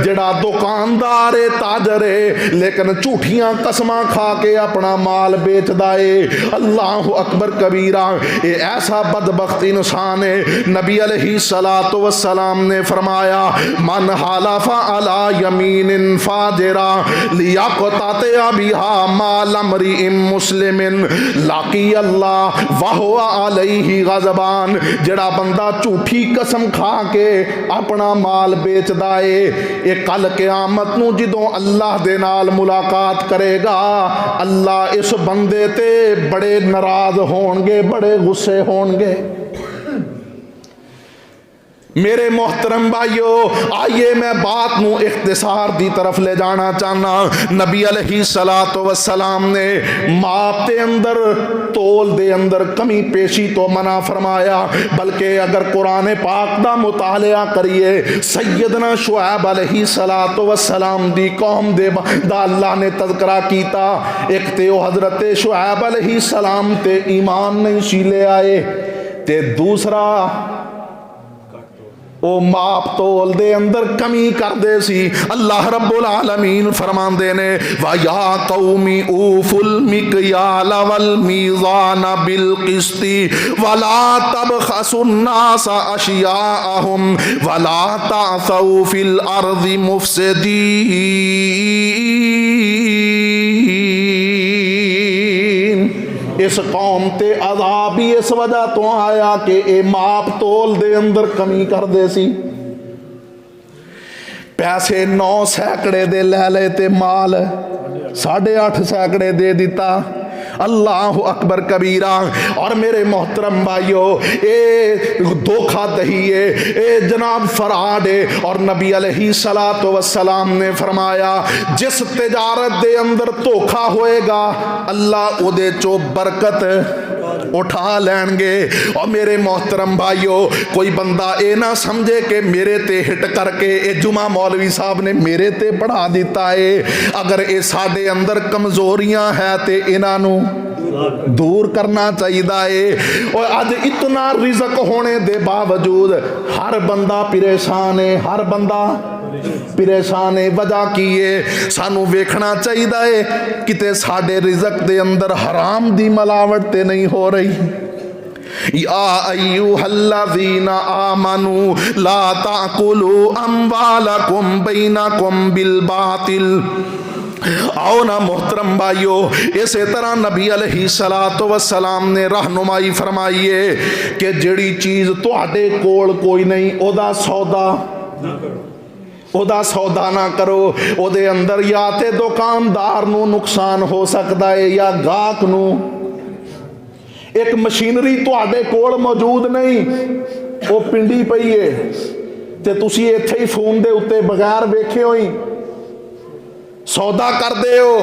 जेड़ा दुकानदार है ताजर है लेकिन झूठियां कसमां खा के अपना माल बेचदा है। अल्लाह अकबर कबीरा। ये ऐसा बदबख्त इंसान है। नबी अलैहिस्सलातु वस्सलाम ने फरमाया मन हालफा अला यमीनिन फाजिरा लियक़तअ बिहा माल अमरिइन मुस्लिमिन लाकी अल्लाह वहुवा अलैहि गज़बान, जेड़ा बंदा झूठी कसम खा के अपना माल बेचदा है ये कल क़यामत नूं जदों अल्लाह दे नाल मुलाकात करेगा अल्लाह इस बंदे ते बड़े नाराज होणगे, बड़े गुस्से होणगे। मेरे मोहतरम भाइयों आइए मैं बात नूं इख्तिसार दी तरफ ले जाना चाहना। नबी अलैहिस्सलातु वस्सलाम ने माप के अंदर तोल दे अंदर कमी पेशी तो मना फरमाया, बल्कि अगर कुरान पाक दा मुतालिया करिए सैयदना शुएब अलैहिस्सलातु वस्सलाम दी कौम दे दा अल्लाह ने तज़किरा कीता। एक ते हज़रत शुएब अलैहिस्सलाम ते ईमान नहीं सी ले आए ते दूसरा ओ माप तोल दे अंदर कमी करदे सी। अल्लाह रब्बुल आलमीन फरमांदे ने वा या कौमी ऊफुल मिकयाल वल मीज़ान बिल क़िस्ति वला तबखसुन नास अशियाअहुम वला तासौ फिल अर्दि मुफ़सिदीन। इस कौम ते अज़ाब भी इस वजह तो आया कि ये माप तोल दे अंदर कमी करदे सी। पैसे 9 सैकड़े दे लै ले ते माल 8.5 सैकड़े दे दिता। अल्लाह अकबर कबीरा। और मेरे मोहतरम भाइयों ये धोखा दही है, ये जनाब फराड है। और नबी अलैहिस्सलातु वस्सलाम ने फरमाया जिस तिजारत दे अंदर धोखा होएगा अल्लाह उदे चो बरकत उठा लैणगे। और मेरे मोहतरम भाइयों कोई बंदा ये ना समझे कि मेरे ते हिट करके ये जुमा मौलवी साहब ने मेरे ते पढ़ा दिता है। अगर ये साडे अंदर कमजोरियां है तो इन्हों दूर करना चाहिए है। और अज इतना रिज़्क होने दे बावजूद हर बंदा परेशान है, हर बंदा परेशान है। वजह की है सानू वेखना चाहिए है किते साडे रिज़्क दे अंदर हराम दी मिलावट ते नहीं हो रही। या अय्युहल्लज़ीना आमनू ला ताकुलू अम्वालकुम बैनकुम बिल बातिल। आओ ना मोहतरम भाइयों, इसे तरह नबी अलैहिस्सलातु वस्सलाम ने रहनुमाई फरमाई है कि जिहड़ी चीज़ तुहाडे कोल कोई नहीं ओदा सौदा ना करो। ओदे अंदर या ते दुकानदार नूं नुकसान हो सकता है या गाहक नूं। एक मशीनरी तुहाडे कोल मौजूद नहीं, वो पिंडी पई है ते तुसीं इत्थे ही फोन दे उत्ते बगैर वेखे होई सौदा करदे हो।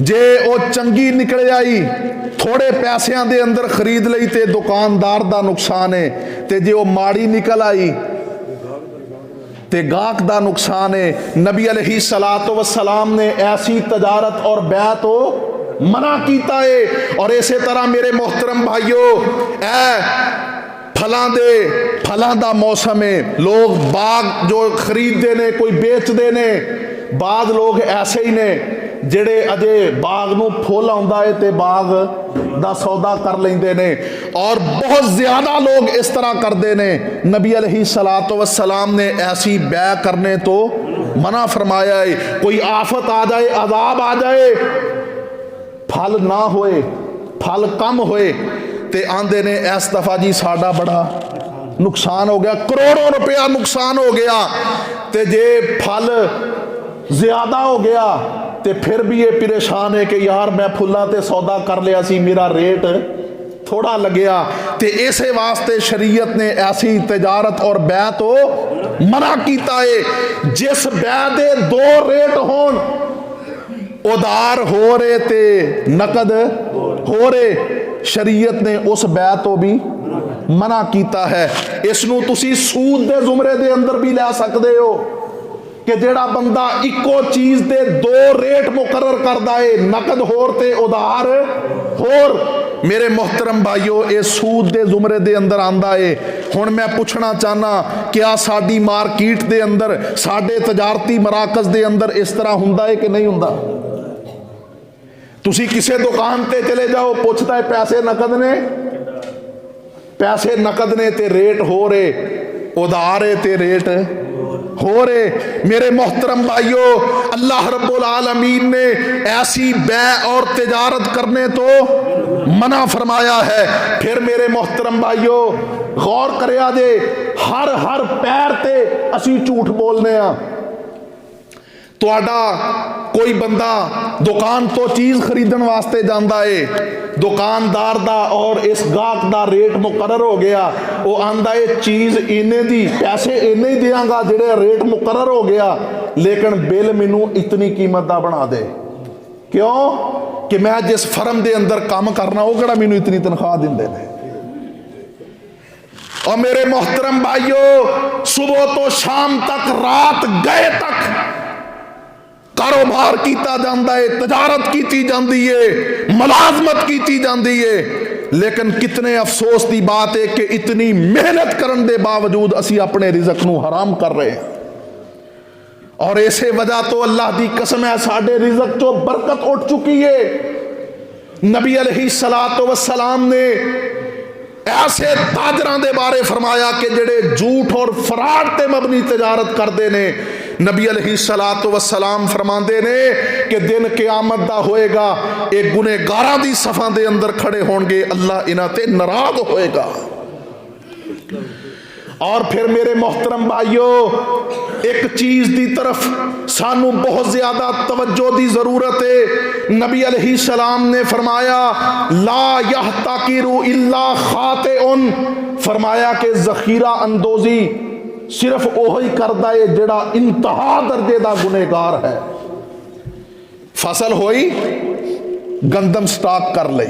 जे वो चंगी निकल आई थोड़े पैसों के अंदर खरीद लई ते दुकानदार का नुकसान है, ते जे वो माड़ी निकल आई ते गाहक का नुकसान है। नबी अलैहिस्सलातु वस्सलाम ने ऐसी तजारत और बै तो मना कीता है। और इसे तरह मेरे मोहतरम भाइयों, फलां दा मौसम है, लोग बाग जो खरीदते ने कोई बेचते ने। बाद लोग ऐसे ही ने जेड़े अजे बाग नूं फुल आउंदा है ते बाग दा सौदा कर लेंदे ने। और बहुत ज़्यादा लोग इस तरह करते ने। नबी अलैहिस्सलातु वस्सलाम ने ऐसी बै करने तो मना फरमाया है। कोई आफत आ जाए, अजाब आ जाए, फल ना होए, फल कम होए ते आंदे ने इस दफ़ा जी साडा बड़ा नुकसान हो गया, करोड़ों रुपया नुकसान हो गया। ते जे फल ज्यादा हो गया तो फिर भी ये परेशान है कि यार मैं फुल्ला ते सौदा कर लिया सी, मेरा रेट थोड़ा लगया। तो इसे वास्ते शरीयत ने ऐसी तजारत और बै तो मना कीता है। जिस बै दे दो रेट होन, उधार हो रहे ते नकद हो रहे, शरीयत ने उस बै तो भी मना कीता है। इसनूं तुसी सूद दे जुमरे दे अंदर भी लै सकते हो कि जेड़ा बंदा इको चीज़ दे दो रेट मुकर्रर करदा है, नकद होर ते उधार होर। मेरे मोहतरम भाइयों, ये सूद दे जुमरे दे अंदर आंदा है। हुण मैं पूछना चाहना, क्या साडी मार्केट दे अंदर, साडे तजारती मराकज़ दे अंदर इस तरह हुंदा है कि नहीं हुंदा? तुसी किसी दुकान ते चले जाओ, पुछदा है पैसे नकद ने, पैसे नकद ने ते रेट हो रहे, उधार है ते रेट हो रहे। मेरे मोहतरम भाइयों, अल्लाह रब्बुल आलमीन ने ऐसी बै और तिजारत करने तो मना फरमाया है। फिर मेरे मोहतरम भाइयों गौर करिया जे, हर पैर ते असी झूठ बोलने आ। तुहाडा कोई बंदा दुकान तो चीज़ खरीदन वास्ते जाता है, दुकानदार दा और इस गाहक दा रेट मुकर्रर हो गया। वो आंदा है चीज़ इन्ने दी, पैसे इन्ने ही देंगा जेड़े रेट मुकर्रर हो गया, लेकिन बिल मैनू इतनी कीमत दा बना दे। क्यों कि मैं जिस फर्म दे अंदर काम करना वो किहड़ा मैनू इतनी तनख्वाह दिंदे ने। और मेरे मोहतरम भाइयों, सुबह तो शाम तक, रात गए तक कारोबार किया जाता है, तजारत की जाती है, मुलाजमत की जाती है। लेकिन कितने अफसोस की बात है कि इतनी मेहनत करने के बावजूद असी अपने रिज़्क नूं हराम कर रहे हैं। और इसे वजह तो अल्लाह की कसम है, साडे रिज़्क चो बरकत उठ चुकी है। नबी अलैहिस्सलातु वस्सलाम ने ऐसे ताजरां दे बारे फरमाया कि जेड़े झूठ और फराड ते मबनी तजारत करते ने। नबी अलैहिस्सलातु वस्सलाम फरमाते ने कि दिन क़यामत दा होएगा, एक गुनहगारां दी सफ़ां दे अंदर खड़े होणगे, अल्लाह इन्हां ते नाराज होएगा। और फिर मेरे मोहतरम भाइयों, एक चीज़ की तरफ सानू बहुत ज़्यादा तवज्जो की ज़रूरत है। नबी अलैहिस्सलाम ने फरमाया ला यहताकिरु इल्ला खातिउन, फरमाया कि ज़ख़ीरा अंदोज़ी सिर्फ वही करता है जेड़ा इंतहा दर्जे का गुनहगार है। फसल होई, गंदम स्टॉक कर ली,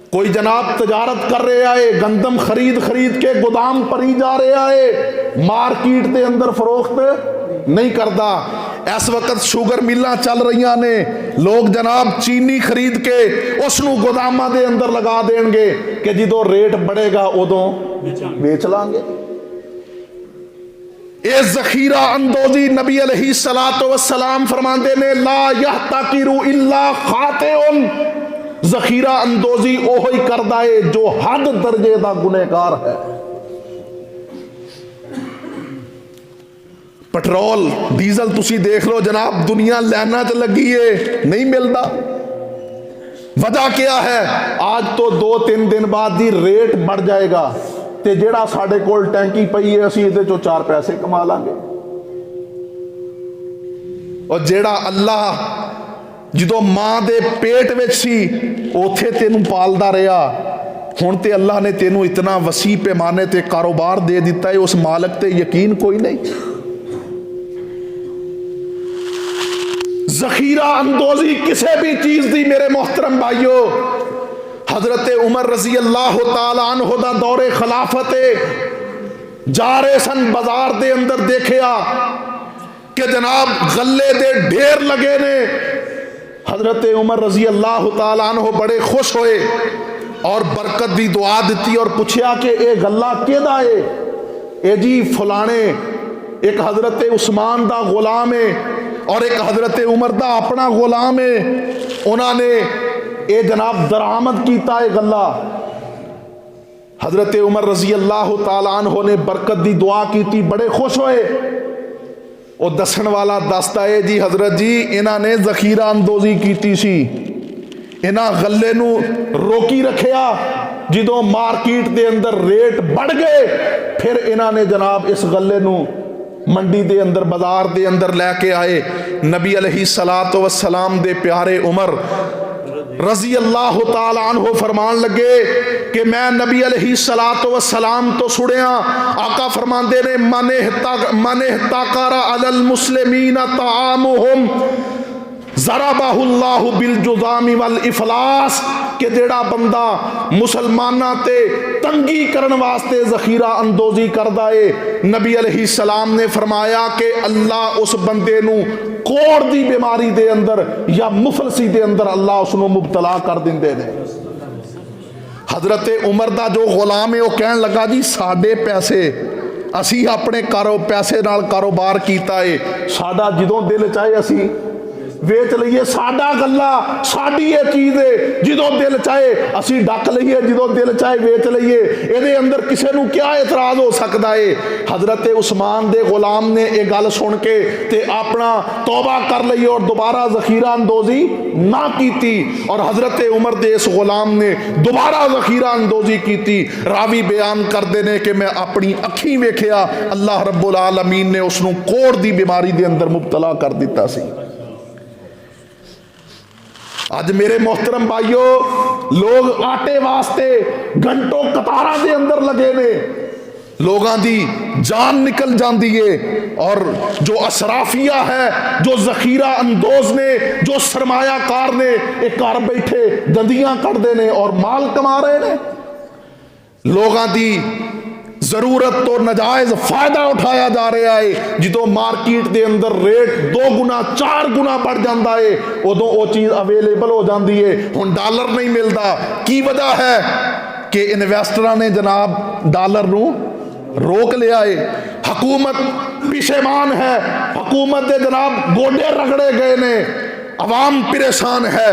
कोई जनाब तजारत कर रहा है, गंदम खरीद के गोदाम भरी जा रहा है, मार्केट के अंदर फरोख्त नहीं करता। इस वक्त शुगर मिल्लां चल रही ने, लोग जनाब चीनी खरीद के उसनूं गोदामां दे अंदर लगा देंगे कि जो रेट बढ़ेगा उदों बेच लांगे। ये ज़ख़ीरा अंदोज़ी नबी अलैहिस्सलातु वस्सलाम फरमाते ने ला यहताकिरु इल्ला खातिउन, ਜ਼ਖੀਰਾ ਅੰਦੋਜ਼ੀ ਉਹ ਹੀ ਕਰਦਾ ਏ ਜੋ ਹੱਦ ਦਰਜੇ ਦਾ ਗੁਨਹਗਾਰ ਹੈ। ਪੈਟਰੋਲ ਡੀਜ਼ਲ ਤੁਸੀਂ ਦੇਖ ਲਓ ਜਨਾਬ, ਦੁਨੀਆ ਲਾਈਨਾਂ 'ਚ ਲੱਗੀ ਏ, नहीं मिलता। वजह क्या है? आज तो 2-3 दिन बाद दी रेट बढ़ जाएगा ते जेड़ा साडे कोल टैंकी पई है असीं इहदे चों 4 पैसे कमा लांगे। और जेड़ा अल्लाह ਜਦੋਂ ਮਾਂ ਦੇ पेट ਵਿੱਚ ਸੀ ਉੱਥੇ ਤੈਨੂੰ ਪਾਲਦਾ ਰਿਹਾ, ਹੁਣ ਤੇ ਅੱਲਾਹ ਨੇ ਤੈਨੂੰ ਇਤਨਾ ਵਸੀ ਪੈਮਾਨੇ ਤੇ ਕਾਰੋਬਾਰ ਦੇ ਦਿੱਤਾ ਹੈ, ਉਸ ਮਾਲਕ ਤੇ ਯਕੀਨ ਕੋਈ ਨਹੀਂ। ਜ਼ਖੀਰਾ ਅੰਦੋਜ਼ੀ ਕਿਸੇ ਵੀ ਚੀਜ਼ ਦੀ ਮੇਰੇ ਮੁਹਤਰਮ ਭਾਈਓ, हजरत उमर रजी अल्लाह तआला अन्हु दा दौरे खिलाफत जा रहे सन, बाजार दे अंदर देखिया कि जनाब गले दे ढेर लगे ने। हजरत उमर रजी अल्लाह तआला अन्हु बड़े खुश होए और बरकत दी दुआ दी और पूछया कि ये गला किहदा है? ए जी फलाने, एक हजरत उस्मान दा गुलाम है और एक हजरत उमर दा अपना गुलाम है, उन्होंने ये जनाब दरामद किया है गला। हजरत उमर रजी अल्लाह तआला अन्हु ने बरकत दी दुआ की, बड़े खुश होए। और दसन वाला दसदा है जी हजरत जी इन्होंने जखीरा अंदोजी की सी, इन्हां गले नूं रोकी रखिया, जो मार्केट के अंदर रेट बढ़ गए फिर इन्होंने जनाब इस गले नूं मंडी के अंदर बाजार के अंदर लैके आए। नबी अलैहिस्सलातु वस्सलाम दे प्यारे उमर रजी अल्लाह तआला अन्हु फरमान लगे कि मैं नबी अलैहिस्सलातु वस्सलाम तो सुनिया, आका फरमाते ने मन इहतकरा अलल मुस्लिमीना तआमुहुम ज़रबहुल्लाहु बिलजुज़ामी वल इफलास, कि जेड़ा बंदा मुसलमाना ते तंगी करन वास्ते ज़खीरा अंदोजी करदा है, नबी अलैहिस्सलाम ने फरमाया कि अल्लाह उस बंदे नूं कोड़ दी बीमारी दे अंदर या मुफलसी दे अंदर अल्लाह उसनूं मुबतला कर दिंदे ने। हजरत उमर दा जो गुलाम है वह कहन लगा जी साडे पैसे असी अपने पैसे नाल कारोबार कीता है, साडा जदों दिल चाहे असी वेच लीए, साडा गला साडी ये चीज़ है, जो दिल चाहे असी डक लीए, जो दिल चाहे वेच लीए, ये अंदर किसी को क्या एतराज हो सकता है। हजरत उस्मान दे गुलाम ने यह गल सुन के ते अपना तौबा कर ली और दोबारा जखीरा अंदोजी ना की, और हजरत उमर दे इस गुलाम ने दोबारा जखीरा अंदोजी की। रावी बयान करते हैं कि मैं अपनी अखी वेखिया अल्लाह रब्बुल आलमीन ने उसनूं कोड़ दी बीमारी के अंदर मुबतला कर दिता सी। अज मेरे मोहतरम भाइयों, लोग आटे वास्ते घंटों कतारां दे अंदर लगे ने, लोगों की जान निकल जाती है, और जो असराफिया है, जो जखीरा अंदोज ने, जो सरमायाकार ने, एक घर बैठे दंदियां कटते हैं और माल कमा रहे हैं। लोगों की जरूरत तो नजायज फायदा उठाया जा रहा है, जो मार्केट के अंदर रेट 2 गुना 4 गुना बढ़ जाता है उदों वो चीज़ अवेलेबल हो जाती है। हुण डॉलर नहीं मिलता, की वजह है कि इन्वेस्टरां ने जनाब डॉलर नूं रोक लिया है। हुकूमत पिछेमान है, हुकूमत के जनाब गोडे रगड़े गए ने, अवाम परेशान है,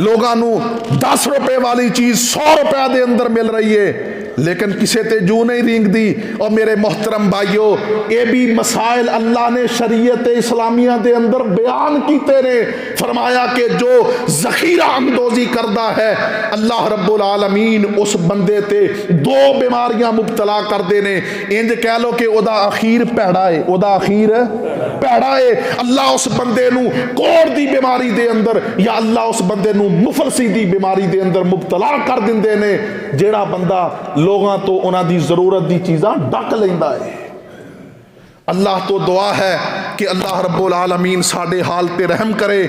लोगों को 10 रुपए वाली चीज़ 100 रुपए के अंदर मिल रही है, लेकिन किसी ते जू नहीं रिंगदी। और मेरे मोहतरम भाइयों, ये भी मसाइल अल्लाह ने शरीयत इस्लामिया के अंदर बयान किए ने, फरमाया कि जो जखीरा अंदोजी करता है अल्लाह रब्बुल आलमीन उस बंदे ते 2 बीमारियां मुबतला करते ने। इंज कह लो कि ओदा अखीर भैड़ा है, ओदा अखीर भैड़ा है। अल्लाह उस बंदे नूं कोड़ दी बीमारी दे अंदर या अल्लाह उस बंदे नूं मुफलसी दी बीमारी दे अंदर मुबतला कर दिंदे ने, जेड़ा बंदा लोगों तो उन्होंने जरूरत की चीज़ां डक लेंदा है। अल्लाह तो दुआ है कि अल्लाह रब्बुल आलमीन साडे हाल ते रहम करे।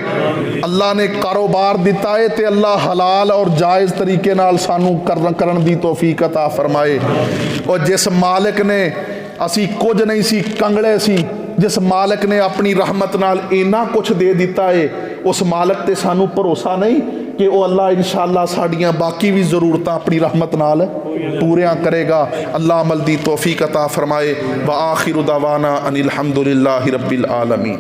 अल्लाह ने कारोबार दिता है तो अल्लाह हलाल और जायज़ तरीके नाल सानू करन दी तौफीक अता फरमाए। और जिस मालिक ने असी कुछ नहीं सी कंगड़े सी, जिस मालिक ने अपनी रहमत नाल इन्ना कुछ दे दिता है, उस मालिक ते सानू भरोसा नहीं कि वह अल्लाह इंशाअल्लाह साड़ियाँ बाकी भी ज़रूरतां अपनी रहमत नाल पूरियां करेगा। अल्लाह अमल दी तौफीक अता फरमाए। व आखिरु दावाना अनिल हम्दुलिल्लाहि रब्बिल आलमीन।